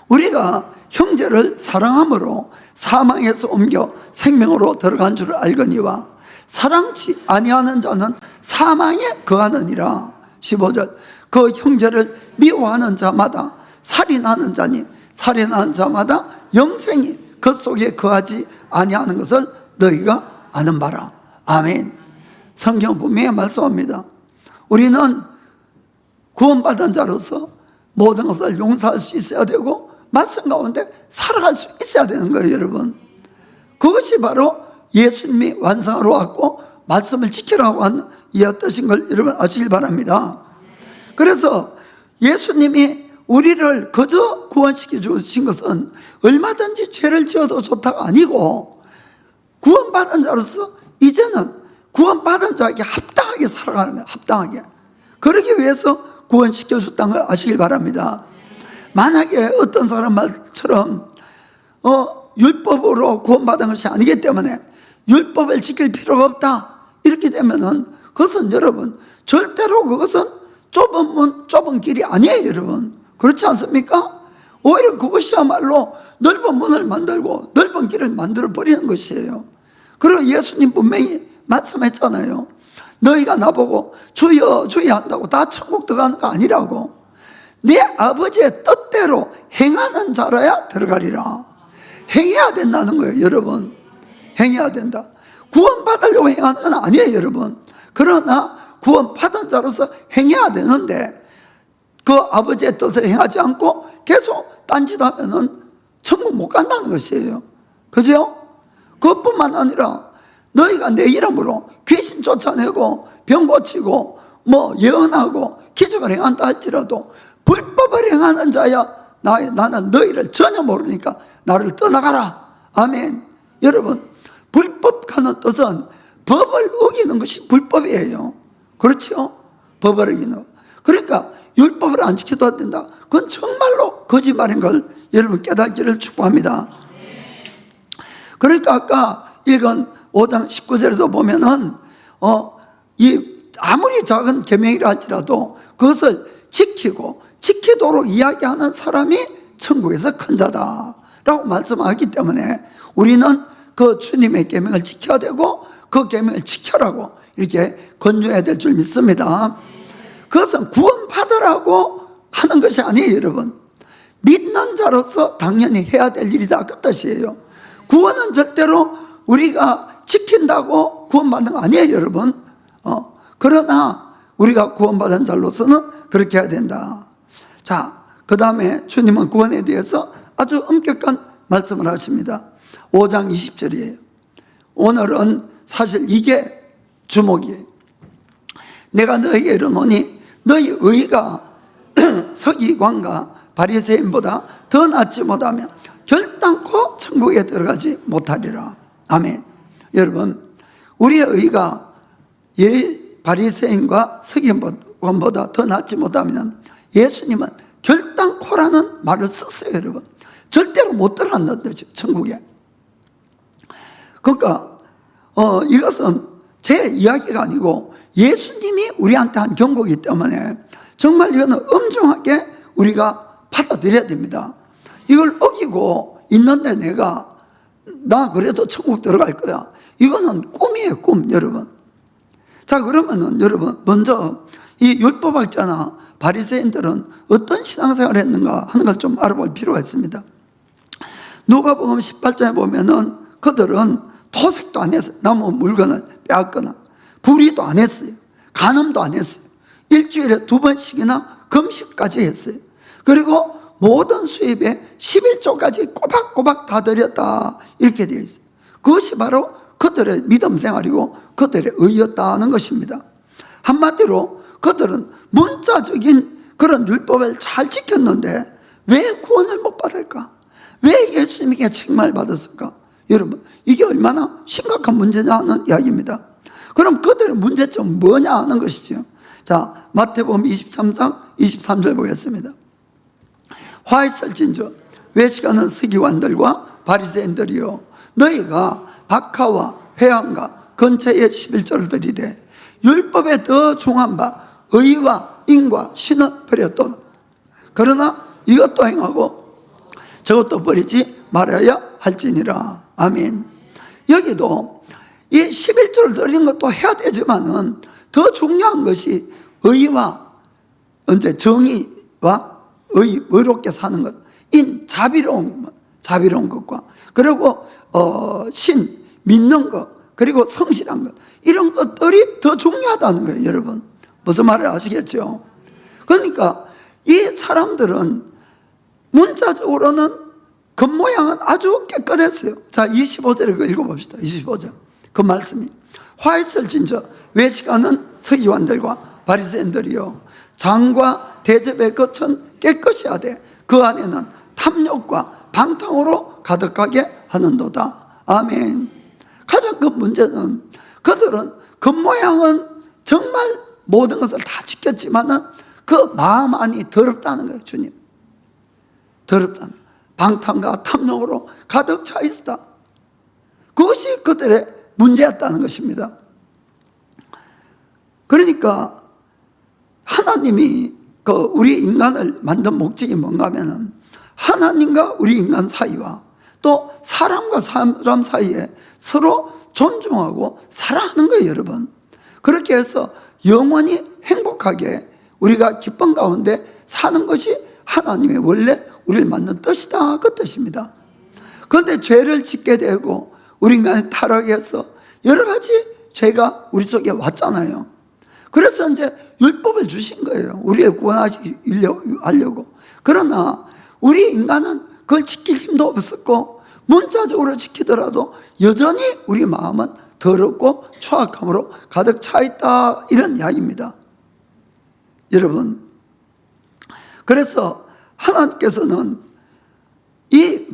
우리가 형제를 사랑함으로 사망에서 옮겨 생명으로 들어간 줄을 알거니와 사랑치 아니하는 자는 사망에 거하느니라. 15절, 그 형제를 미워하는 자마다 살인하는 자니 살인하는 자마다 영생이 그 속에 거하지 아니하는 것을 너희가 아는 바라. 아멘. 성경 분명히 말씀합니다. 우리는 구원받은 자로서 모든 것을 용서할 수 있어야 되고 말씀 가운데 살아갈 수 있어야 되는 거예요. 여러분, 그것이 바로 예수님이 완성하러 왔고 말씀을 지키라고 한 이 뜻인 걸 여러분 아시길 바랍니다. 그래서 예수님이 우리를 그저 구원시켜 주신 것은 얼마든지 죄를 지어도 좋다가 아니고 구원받은 자로서 이제는 구원받은 자에게 합당하게 살아가는 거예요. 합당하게. 그러기 위해서 구원시켜 줬다는 걸 아시길 바랍니다. 만약에 어떤 사람 말처럼 율법으로 구원받은 것이 아니기 때문에 율법을 지킬 필요가 없다 이렇게 되면은 그것은 여러분 절대로 그것은 좁은 문 좁은 길이 아니에요. 여러분, 그렇지 않습니까? 오히려 그것이야말로 넓은 문을 만들고 넓은 길을 만들어 버리는 것이에요. 그리고 예수님 분명히 말씀했잖아요. 너희가 나보고 주여 주여 한다고 다 천국 들어가는 거 아니라고. 내 아버지의 뜻대로 행하는 자라야 들어가리라. 행해야 된다는 거예요. 여러분, 행해야 된다. 구원받으려고 행하는 건 아니에요. 여러분, 그러나 구원받은 자로서 행해야 되는데 그 아버지의 뜻을 행하지 않고 계속 딴짓하면은 천국 못 간다는 것이에요. 그죠? 그것뿐만 아니라 너희가 내 이름으로 귀신 쫓아내고 병 고치고 뭐 예언하고 기적을 행한다 할지라도 불법을 행하는 자야 나는 너희를 전혀 모르니까 나를 떠나가라. 아멘. 여러분, 불법하는 뜻은 법을 어기는 것이 불법이에요. 그렇죠? 법을 어기는 것. 그러니까 율법을 안 지켜도 안 된다, 그건 정말로 거짓말인 걸 여러분 깨닫기를 축복합니다. 그러니까 아까 읽은 5장 19절에도 보면은 아무리 작은 계명이라 할지라도 그것을 지키도록 이야기하는 사람이 천국에서 큰 자다라고 말씀하기 때문에 우리는 그 주님의 계명을 지켜야 되고 그 계명을 지켜라고 이렇게 권유해야 될 줄 믿습니다. 그것은 구원받으라고 하는 것이 아니에요. 여러분, 믿는 자로서 당연히 해야 될 일이다, 그 뜻이에요. 구원은 절대로 우리가 지킨다고 구원받는 거 아니에요. 여러분, 그러나 우리가 구원받은 자로서는 그렇게 해야 된다. 자, 그 다음에 주님은 구원에 대해서 아주 엄격한 말씀을 하십니다. 5장 20절이에요. 오늘은 사실 이게 주목이에요. 내가 너희에게 이르노니 너희 의가 서기관과 바리새인보다 더 낫지 못하면 결단코 천국에 들어가지 못하리라. 아멘. 여러분, 우리의 의가 바리새인과 서기관보다 더 낫지 못하면 예수님은 결단코라는 말을 썼어요. 여러분, 절대로 못 들어간다는 거죠, 천국에. 그러니까 이것은 제 이야기가 아니고 예수님이 우리한테 한 경고이기 때문에 정말 이거는 엄중하게 우리가 받아들여야 됩니다. 이걸 어기고 있는데 나 그래도 천국 들어갈 거야, 이거는 꿈이에요, 꿈. 여러분, 자, 그러면은 여러분, 먼저 이 율법학자나 바리새인들은 어떤 신앙생활을 했는가 하는 걸 좀 알아볼 필요가 있습니다. 누가복음 18장에 보면은 그들은 토색도 안 했어요. 나무 물건을 빼앗거나 불의도 안 했어요. 간음도 안 했어요. 일주일에 2번씩이나 금식까지 했어요. 그리고 모든 수입에 11조까지 꼬박꼬박 다 드렸다, 이렇게 되어 있어요. 그것이 바로 그들의 믿음 생활이고 그들의 의였다는 것입니다. 한마디로 그들은 문자적인 그런 율법을 잘 지켰는데 왜 구원을 못 받을까? 왜 예수님에게 책망을 받았을까? 여러분, 이게 얼마나 심각한 문제냐 하는 이야기입니다. 그럼 그들의 문제점은 뭐냐 하는 것이죠. 자, 마태복음 23장 23절 보겠습니다. 화 있을진저 외식하는 서기관들과 바리새인들이여, 너희가 박하와 회함과 근처에 11조를 드리되 율법에 더 중한 바 의와 인과 신은 버렸도다. 그러나 이것도 행하고 저것도 버리지 말아야 할지니라. 아멘. 여기도 이 11조를 드리는 것도 해야 되지만은 더 중요한 것이 의와 정의와 의롭게 사는 것, 자비로운 것과, 그리고 믿는 것, 그리고 성실한 것, 이런 것들이 더 중요하다는 거예요. 여러분, 무슨 말을 아시겠죠? 그러니까 이 사람들은 문자적으로는 겉모양은 아주 깨끗했어요. 자, 25절을 읽어봅시다. 25절 그 말씀이, 화 있을진저 외식하는 서기관들과 바리새인들이요, 장과 대접의 겉은 깨끗이 하되 그 안에는 탐욕과 방탕으로 가득하게 하는도다. 아멘. 가장 큰 문제는 그들은 겉모양은 정말 모든 것을 다 지켰지만은 그 마음 안이 더럽다는 거예요. 주님, 더럽다는, 방탕과 탐욕으로 가득 차 있다. 그것이 그들의 문제였다는 것입니다. 그러니까 하나님이 우리 인간을 만든 목적이 뭔가 하면은 하나님과 우리 인간 사이와 또 사람과 사람 사이에 서로 존중하고 사랑하는 거예요. 여러분, 그렇게 해서 영원히 행복하게 우리가 기쁨 가운데 사는 것이 하나님의 원래 우리를 만든 뜻이다, 그 뜻입니다. 그런데 죄를 짓게 되고 우리 인간이 타락해서 여러 가지 죄가 우리 속에 왔잖아요. 그래서 이제 율법을 주신 거예요. 우리의 구원하려고. 그러나 우리 인간은 그걸 지킬 힘도 없었고 문자적으로 지키더라도 여전히 우리 마음은 더럽고 추악함으로 가득 차 있다, 이런 이야기입니다. 여러분, 그래서 하나님께서는 이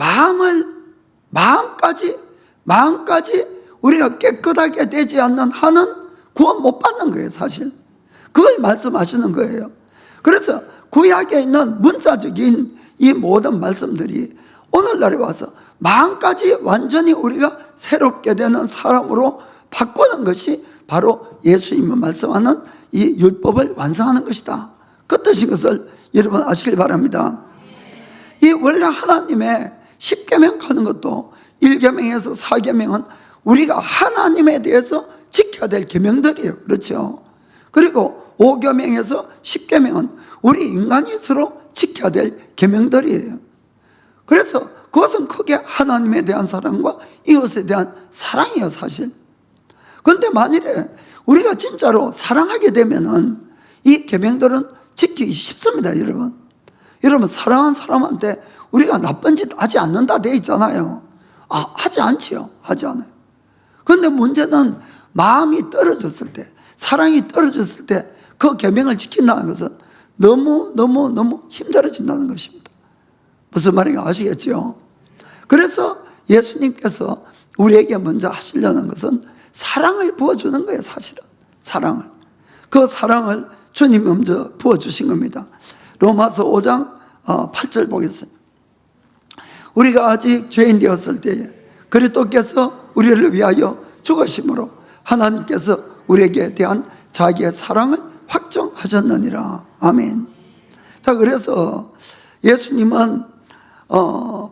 마음까지 우리가 깨끗하게 되지 않는 한은 구원 못 받는 거예요. 사실 그걸 말씀하시는 거예요. 그래서 구약에 있는 문자적인 이 모든 말씀들이 오늘날에 와서 마음까지 완전히 우리가 새롭게 되는 사람으로 바꾸는 것이 바로 예수님이 말씀하는 이 율법을 완성하는 것이다, 그 뜻인 것을 여러분 아시길 바랍니다. 이 원래 하나님의 10계명 하는 것도 1계명에서 4계명은 우리가 하나님에 대해서 지켜야 될 계명들이에요. 그렇죠? 그리고 5계명에서 10계명은 우리 인간이 서로 지켜야 될 계명들이에요. 그래서 그것은 크게 하나님에 대한 사랑과 이웃에 대한 사랑이에요, 사실. 그런데 만일에 우리가 진짜로 사랑하게 되면은 이 계명들은 지키기 쉽습니다. 여러분 사랑하는 사람한테 우리가 나쁜 짓 하지 않는다 되어 있잖아요. 하지 않지요. 하지 않아요. 그런데 문제는 마음이 떨어졌을 때, 사랑이 떨어졌을 때 그 계명을 지킨다는 것은 너무 힘들어진다는 것입니다. 무슨 말인가 아시겠죠? 그래서 예수님께서 우리에게 먼저 하시려는 것은 사랑을 부어주는 거예요. 사실은 그 사랑을 주님 먼저 부어주신 겁니다. 로마서 5장 8절 보겠습니다. 우리가 아직 죄인 되었을 때에 그리스도께서 우리를 위하여 죽으심으로 하나님께서 우리에게 대한 자기의 사랑을 확정하셨느니라. 아멘. 자, 그래서 예수님은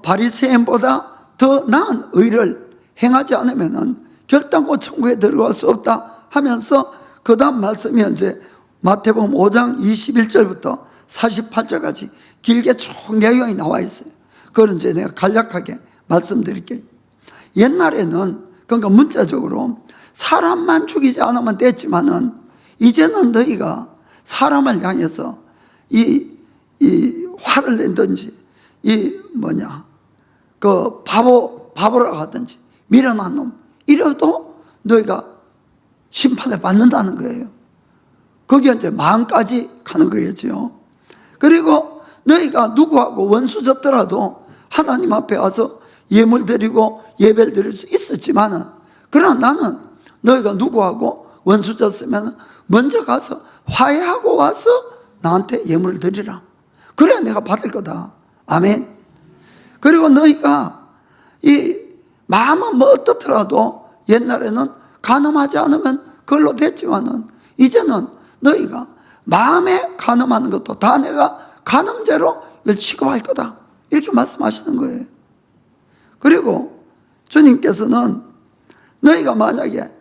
바리새인보다 더 나은 의를 행하지 않으면 결단코 천국에 들어갈 수 없다 하면서 그 다음 말씀이 이제 마태복음 5장 21절부터 48절까지 길게 쭉 내용이 나와 있어요. 그걸 이제 내가 간략하게 말씀드릴게요. 옛날에는 그러니까 문자적으로 사람만 죽이지 않으면 됐지만은 이제는 너희가 사람을 향해서 이 화를 낸든지 그 바보라고 하든지 미련한 놈 이래도 너희가 심판을 받는다는 거예요. 거기에 이제 마음까지 가는 거겠죠. 그리고 너희가 누구하고 원수졌더라도 하나님 앞에 와서 예물 드리고 예배를 드릴 수 있었지만은, 그러나 나는 너희가 누구하고 원수졌으면 먼저 가서 화해하고 와서 나한테 예물을 드리라. 그래야 내가 받을 거다. 아멘. 그리고 너희가 이 마음은 뭐 어떻더라도 옛날에는 간음하지 않으면 그걸로 됐지만은 이제는 너희가 마음에 간음하는 것도 다 내가 간음죄로 이걸 취급할 거다. 이렇게 말씀하시는 거예요. 그리고 주님께서는 너희가 만약에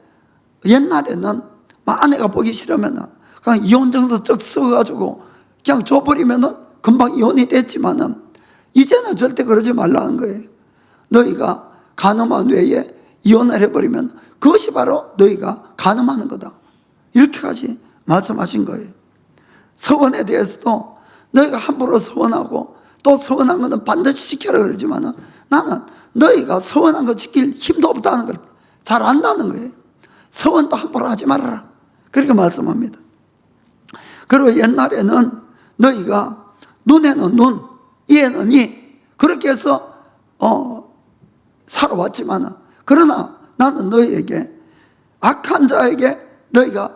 옛날에는 아내가 보기 싫으면 그냥 이혼증서 쩍 써가지고 그냥 줘버리면 금방 이혼이 됐지만은 이제는 절대 그러지 말라는 거예요. 너희가 간음한 외에 이혼을 해버리면 그것이 바로 너희가 간음하는 거다. 이렇게까지 말씀하신 거예요. 서원에 대해서도 너희가 함부로 서원하고 또 서원한 것은 반드시 지켜라 그러지만은 나는 너희가 서원한 거 지킬 힘도 없다는 걸 잘 안다는 거예요. 서원도 함부로 하지 말아라. 그렇게 말씀합니다. 그리고 옛날에는 너희가 눈에는 눈, 이에는 이 그렇게 해서 살아왔지만은 그러나 나는 너희에게 악한 자에게 너희가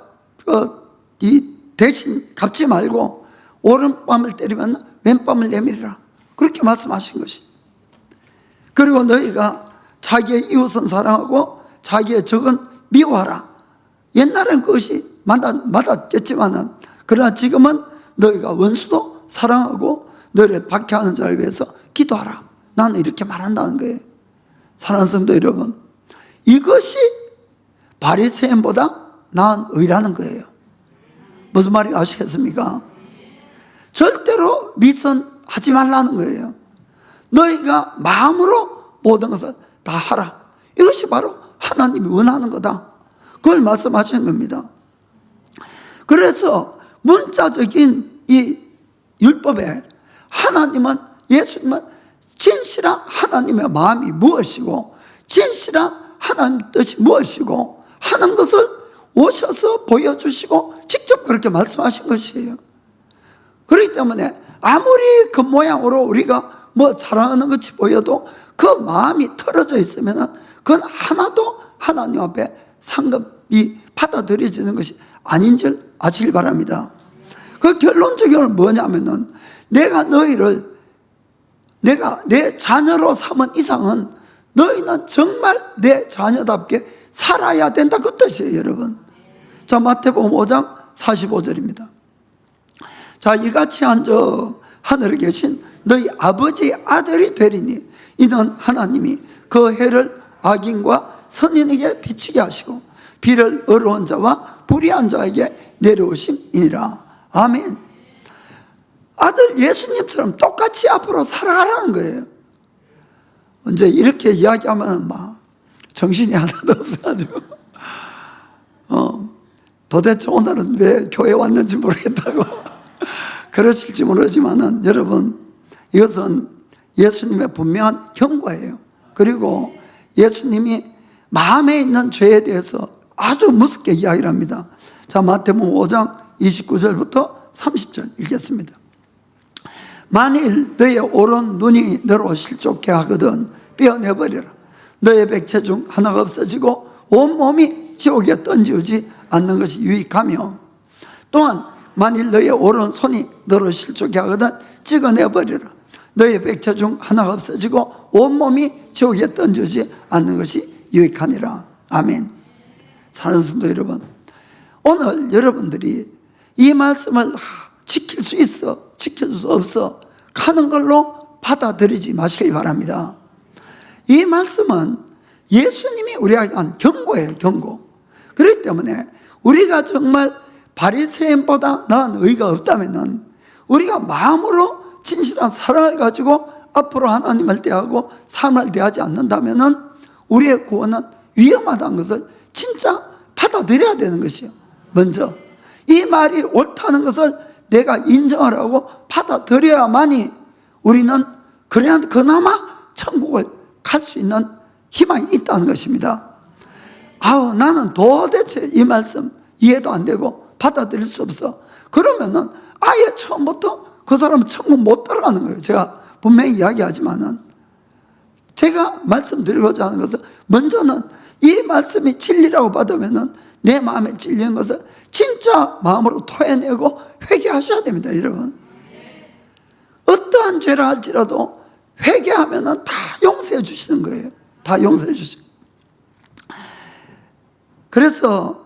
이 대신 갚지 말고 오른뺨을 때리면 왼뺨을 내밀으라. 그렇게 말씀하신 것이. 그리고 너희가 자기의 이웃은 사랑하고 자기의 적은 미워하라. 옛날엔 그것이 맞았겠지만은 그러나 지금은 너희가 원수도 사랑하고 너희를 박해하는 자를 위해서 기도하라. 나는 이렇게 말한다는 거예요. 사랑하는 성도 여러분, 이것이 바리새인보다 나은 의라는 거예요. 무슨 말인지 아시겠습니까? 절대로 미선하지 말라는 거예요. 너희가 마음으로 모든 것을 다 하라. 이것이 바로 하나님이 원하는 거다. 그걸 말씀하시는 겁니다. 그래서 문자적인 이 율법에 하나님은, 예수님은 진실한 하나님의 마음이 무엇이고 진실한 하나님 뜻이 무엇이고 하는 것을 오셔서 보여주시고 직접 그렇게 말씀하신 것이에요. 그렇기 때문에 아무리 그 모양으로 우리가 뭐 자랑하는 것이 보여도 그 마음이 털어져 있으면 그건 하나도 하나님 앞에 상급이 받아들여지는 것이 아닌 줄 아시길 바랍니다. 그 결론적으로 뭐냐면은 내가 너희를 내가 내 자녀로 삼은 이상은 너희는 정말 내 자녀답게 살아야 된다. 그 뜻이에요, 여러분. 자, 마태복음 5장 45절입니다. 자, 이같이 앉아 하늘에 계신 너희 아버지 아들이 되리니 이는 하나님이 그 해를 악인과 선인에게 비치게 하시고 비를 어려운 자와 불의한 자에게 내려오심이니라. 아멘. 아들 예수님처럼 똑같이 앞으로 살아가라는 거예요. 이제 이렇게 이야기하면 막 정신이 하나도 없어가지고 도대체 오늘은 왜 교회 왔는지 모르겠다고 그러실지 모르지만은 여러분, 이것은 예수님의 분명한 경고예요. 그리고 예수님이 마음에 있는 죄에 대해서 아주 무섭게 이야기를 합니다. 자, 마태복음 5장 29절부터 30절 읽겠습니다. 만일 너의 오른 눈이 너로 실족해 하거든 빼어내버리라. 너의 백체 중 하나가 없어지고 온몸이 지옥에 던지우지 않는 것이 유익하며, 또한 만일 너의 오른 손이 너로 실족해 하거든 찍어내버리라. 너의 백체 중 하나가 없어지고 온몸이 지옥에 던지우지 않는 것이 유익하니라. 아멘. 사랑하는 성도 여러분, 오늘 여러분들이 이 말씀을 지킬 수 있어, 지킬 수 없어 하는 걸로 받아들이지 마시기 바랍니다. 이 말씀은 예수님이 우리에게 한 경고예요, 경고. 그렇기 때문에 우리가 정말 바리새인보다 나은 의가 없다면은 우리가 마음으로 진실한 사랑을 가지고 앞으로 하나님을 대하고 삶을 대하지 않는다면은 우리의 구원은 위험하다는 것을 진짜 받아들여야 되는 것이요. 먼저 이 말이 옳다는 것을 내가 인정을 하고 받아들여야만이 우리는 그나마 천국을 갈 수 있는 희망이 있다는 것입니다. 나는 도대체 이 말씀 이해도 안 되고 받아들일 수 없어. 그러면은 아예 처음부터 그 사람은 천국 못 들어가는 거예요. 제가 분명히 이야기하지만은, 제가 말씀드리고자 하는 것은, 먼저는 이 말씀이 진리라고 받으면은 내 마음에 찔리는 것을 진짜 마음으로 토해내고 회개하셔야 됩니다, 여러분. 어떠한 죄를 할지라도 회개하면은 다 용서해 주시는 거예요. 다 용서해 주시고. 그래서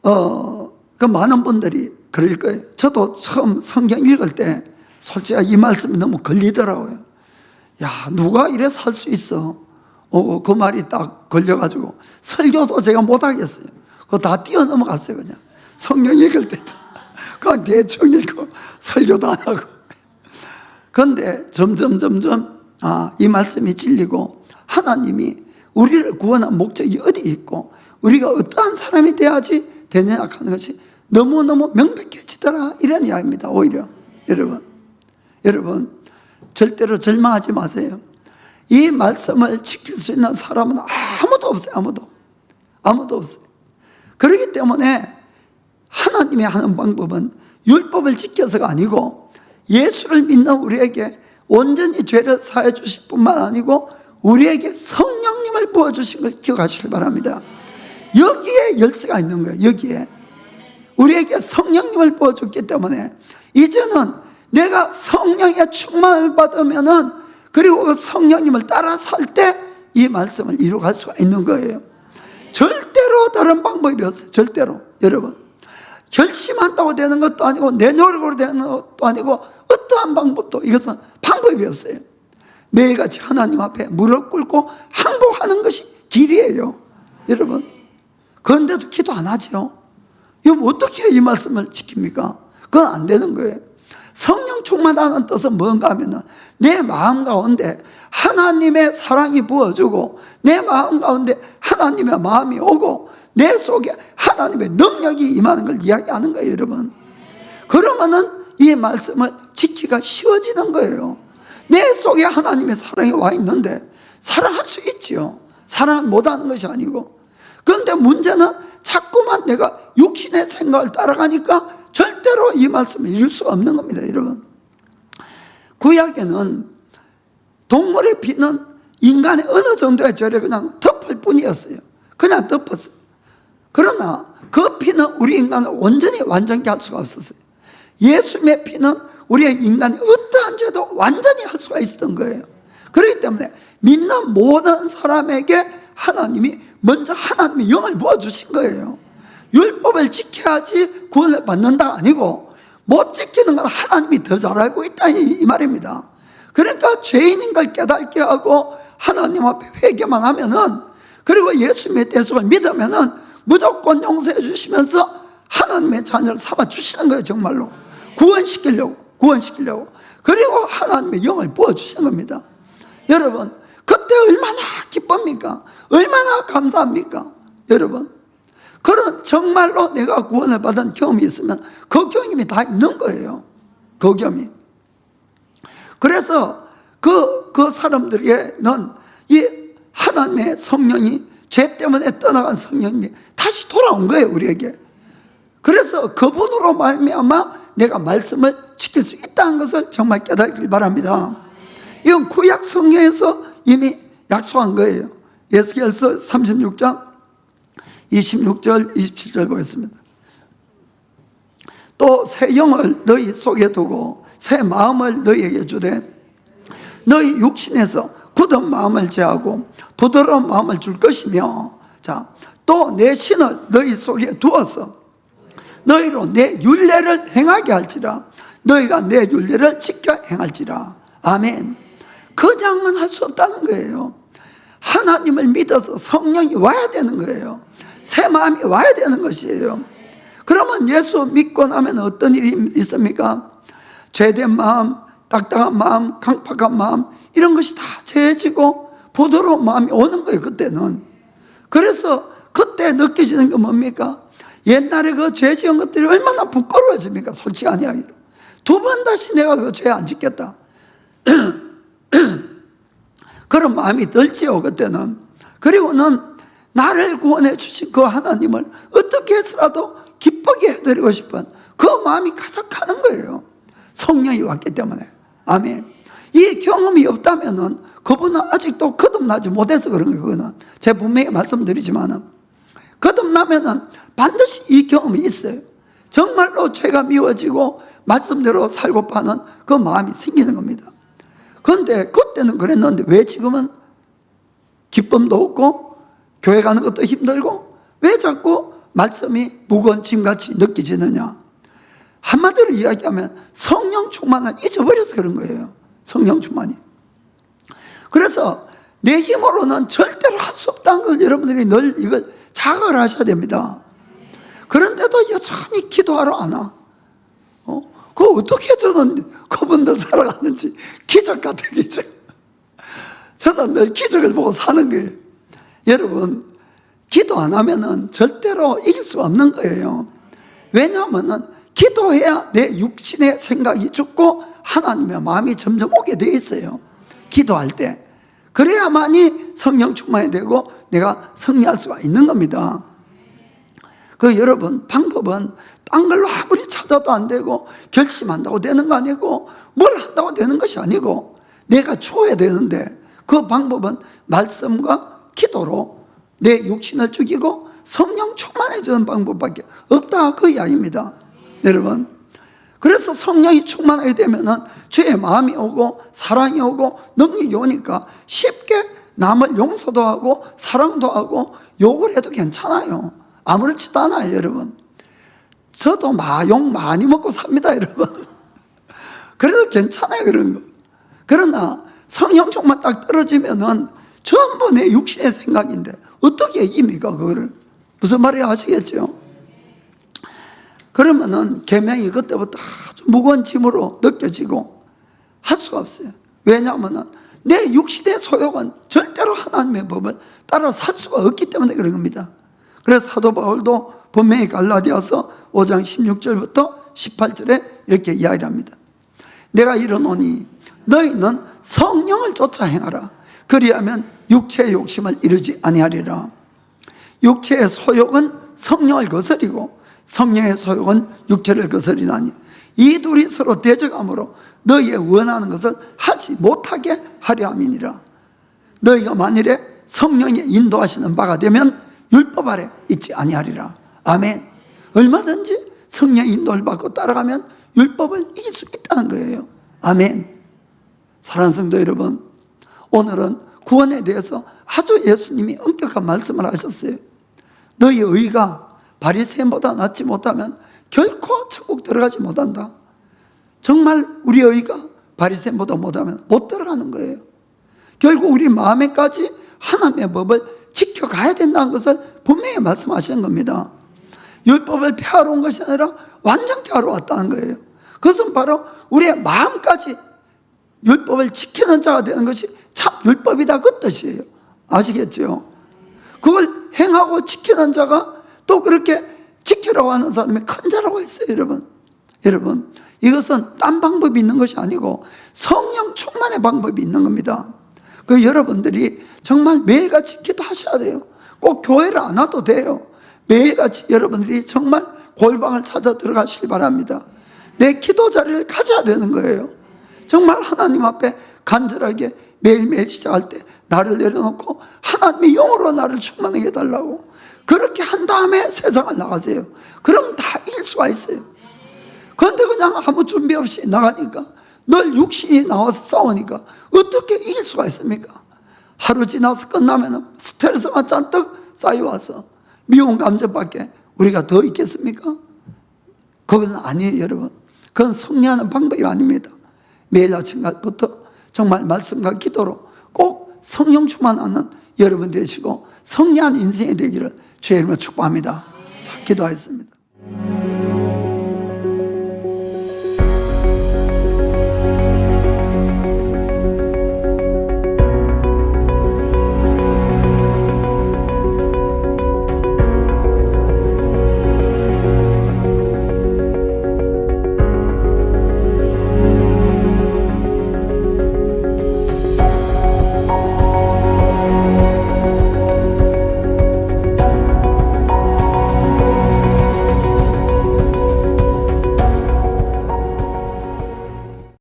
그 많은 분들이 그럴 거예요. 저도 처음 성경 읽을 때 솔직히 이 말씀이 너무 걸리더라고요. 야, 누가 이래 살 수 있어? 그 말이 딱 걸려가지고 설교도 제가 못하겠어요. 그거 다 뛰어넘어갔어요. 그냥 성경 읽을 때도 그냥 대충 읽고 설교도 안 하고. 그런데 점점 이 말씀이 진리고 하나님이 우리를 구원한 목적이 어디 있고 우리가 어떠한 사람이 돼야지 되냐 하는 것이 너무너무 명백해지더라, 이런 이야기입니다. 오히려 여러분 절대로 절망하지 마세요. 이 말씀을 지킬 수 있는 사람은 아무도 없어요. 아무도 없어요. 그렇기 때문에 하나님이 하는 방법은 율법을 지켜서가 아니고 예수를 믿는 우리에게 온전히 죄를 사해 주실 뿐만 아니고 우리에게 성령님을 부어주신 걸 기억하시길 바랍니다. 여기에 열쇠가 있는 거예요. 여기에 우리에게 성령님을 부어줬기 때문에 이제는 내가 성령의 충만을 받으면은, 그리고 그 성령님을 따라 살 때 이 말씀을 이루어갈 수가 있는 거예요. 절대로 다른 방법이 없어요. 절대로. 여러분, 결심한다고 되는 것도 아니고 내 노력으로 되는 것도 아니고 어떠한 방법도, 이것은 방법이 없어요. 매일같이 하나님 앞에 무릎 꿇고 항복하는 것이 길이에요, 여러분. 그런데도 기도 안 하죠. 이거 어떻게 이 말씀을 지킵니까? 그건 안 되는 거예요. 성령 충만하는 뜻은 뭔가 하면은 내 마음 가운데 하나님의 사랑이 부어주고 내 마음 가운데 하나님의 마음이 오고 내 속에 하나님의 능력이 임하는 걸 이야기하는 거예요, 여러분. 그러면은 이 말씀을 지키기가 쉬워지는 거예요. 내 속에 하나님의 사랑이 와 있는데 사랑할 수 있지요. 사랑 못하는 것이 아니고. 그런데 문제는 자꾸만 내가 육신의 생각을 따라가니까 절대로 이 말씀을 이룰 수가 없는 겁니다, 여러분. 구약에는 동물의 피는 인간의 어느 정도의 죄를 그냥 덮을 뿐이었어요. 그냥 덮었어요. 그러나 그 피는 우리 인간을 완전히 할 수가 없었어요. 예수님의 피는 우리의 인간이 어떠한 죄도 완전히 할 수가 있었던 거예요. 그렇기 때문에 믿는 모든 사람에게 하나님이 먼저 하나님의 영을 부어주신 거예요. 율법을 지켜야지 구원을 받는다 아니고 못 지키는 건 하나님이 더 잘 알고 있다, 이 말입니다. 그러니까 죄인인 걸 깨닫게 하고 하나님 앞에 회개만 하면은, 그리고 예수님의 대속을 믿으면은 무조건 용서해 주시면서 하나님의 자녀를 삼아 주시는 거예요. 정말로 구원시키려고. 그리고 하나님의 영을 부어주시는 겁니다. 여러분, 그때 얼마나 기쁩니까? 얼마나 감사합니까? 여러분, 그런 정말로 내가 구원을 받은 경험이 있으면 그 경험이 다 있는 거예요. 그 경험이. 그래서 그 사람들에게는 이 하나님의 성령이, 죄 때문에 떠나간 성령이 다시 돌아온 거예요, 우리에게. 그래서 그분으로 말미암아 내가 말씀을 지킬 수 있다는 것을 정말 깨닫길 바랍니다. 이건 구약 성경에서 이미 약속한 거예요. 에스겔서 36장 26절 27절 보겠습니다. 또 새 영을 너희 속에 두고 새 마음을 너희에게 주되 너희 육신에서 굳은 마음을 제하고 부드러운 마음을 줄 것이며, 자, 또 내 신을 너희 속에 두어서 너희로 내 율례를 행하게 할지라. 너희가 내 율례를 지켜 행할지라. 아멘. 그냥은 할 수 없다는 거예요. 하나님을 믿어서 성령이 와야 되는 거예요. 새 마음이 와야 되는 것이에요. 그러면 예수 믿고 나면 어떤 일이 있습니까? 죄된 마음, 딱딱한 마음, 강팍한 마음, 이런 것이 다 죄지고 부드러운 마음이 오는 거예요, 그때는. 그래서 그때 느껴지는 게 뭡니까? 옛날에 그 죄 지은 것들이 얼마나 부끄러워집니까? 솔직히 아니야기로. 두 번 다시 내가 그 죄 안 짓겠다. 그런 마음이 들지요, 그때는. 그리고는 나를 구원해 주신 그 하나님을 어떻게 해서라도 기쁘게 해드리고 싶은 그 마음이 가득하는 거예요. 성령이 왔기 때문에. 아멘. 이 경험이 없다면은 그분은 아직도 거듭나지 못해서 그런 거예요. 그거는 제가 분명히 말씀드리지만은 거듭나면은 반드시 이 경험이 있어요. 정말로 죄가 미워지고 말씀대로 살고 파는 그 마음이 생기는 겁니다. 그런데 그때는 그랬는데 왜 지금은 기쁨도 없고 교회 가는 것도 힘들고 왜 자꾸 말씀이 무거운 짐같이 느껴지느냐? 한마디로 이야기하면 성령 충만을 잊어버려서 그런 거예요. 성령 충만이. 그래서 내 힘으로는 절대로 할 수 없다는 걸 여러분들이 늘 이걸 자각을 하셔야 됩니다. 그런데도 여전히 기도하러 안 와. 그거 어떻게 저는 그분들 살아가는지 기적 같은 기적. 저는 늘 기적을 보고 사는 거예요. 여러분, 기도 안 하면은 절대로 이길 수 없는 거예요. 왜냐하면은 기도해야 내 육신의 생각이 죽고 하나님의 마음이 점점 오게 되어 있어요. 기도할 때. 그래야만이 성령 충만이 되고 내가 승리할 수가 있는 겁니다. 그 여러분, 방법은 딴 걸로 아무리 찾아도 안 되고 결심한다고 되는 거 아니고 뭘 한다고 되는 것이 아니고 내가 주어야 되는데 그 방법은 말씀과 기도로 내 육신을 죽이고 성령 충만해지는 방법밖에 없다, 그 이야기입니다. 여러분, 그래서 성령이 충만하게 되면은 주의 마음이 오고 사랑이 오고 능력이 오니까 쉽게 남을 용서도 하고 사랑도 하고 욕을 해도 괜찮아요. 아무렇지도 않아요, 여러분. 저도 욕 많이 먹고 삽니다, 여러분. 그래도 괜찮아요, 그런 거. 그러나 성령 충만 딱 떨어지면은 전부 내 육신의 생각인데 어떻게 이깁니까, 그거를? 무슨 말인지 아시겠죠? 그러면은 계명이 그때부터 아주 무거운 짐으로 느껴지고 할 수가 없어요. 왜냐하면은 내 육신의 소욕은 절대로 하나님의 법을 따라 살 수가 없기 때문에 그런 겁니다. 그래서 사도 바울도 분명히 갈라디아서 5장 16절부터 18절에 이렇게 이야기를 합니다. 내가 이르노니 너희는 성령을 쫓아 행하라. 그리하면 육체의 욕심을 이루지 아니하리라. 육체의 소욕은 성령을 거스리고 성령의 소욕은 육체를 거스리나니 이 둘이 서로 대적함으로 너희의 원하는 것을 하지 못하게 하려 함이니라. 너희가 만일에 성령의 인도하시는 바가 되면 율법 아래 있지 아니하리라. 아멘. 얼마든지 성령의 인도를 받고 따라가면 율법을 이길 수 있다는 거예요. 아멘. 사랑하는 성도 여러분, 오늘은 구원에 대해서 아주 예수님이 엄격한 말씀을 하셨어요. 너희 의가 바리새인보다 낫지 못하면 결코 천국 들어가지 못한다. 정말 우리 의가 바리새인보다 못하면 못 들어가는 거예요. 결국 우리 마음에까지 하나님의 법을 지켜가야 된다는 것을 분명히 말씀하시는 겁니다. 율법을 폐하러 온 것이 아니라 완전히 하러 왔다는 거예요. 그것은 바로 우리의 마음까지 율법을 지키는 자가 되는 것이 참 율법이다, 그 뜻이에요. 아시겠죠? 그걸 행하고 지키는 자가 또 그렇게 지키라고 하는 사람이 큰 자라고 했어요, 여러분. 여러분, 이것은 딴 방법이 있는 것이 아니고 성령 충만의 방법이 있는 겁니다. 그 여러분들이 정말 매일같이 기도하셔야 돼요. 꼭 교회를 안 와도 돼요. 매일같이 여러분들이 정말 골방을 찾아 들어가시기 바랍니다. 내 기도 자리를 가져야 되는 거예요. 정말 하나님 앞에 간절하게 매일매일 시작할 때 나를 내려놓고 하나님의 영으로 나를 충만하게 해달라고 그렇게 한 다음에 세상을 나가세요. 그럼 다 이길 수가 있어요. 그런데 그냥 아무 준비 없이 나가니까 늘 육신이 나와서 싸우니까 어떻게 이길 수가 있습니까? 하루 지나서 끝나면 스트레스만 잔뜩 쌓여와서 미운 감정밖에 우리가 더 있겠습니까? 그것은 아니에요, 여러분. 그건 승리하는 방법이 아닙니다. 매일 아침부터 정말 말씀과 기도로 꼭 성령 충만하는 여러분 되시고 승리한 인생이 되기를 주의 이름으로 축복합니다. 자, 기도하겠습니다.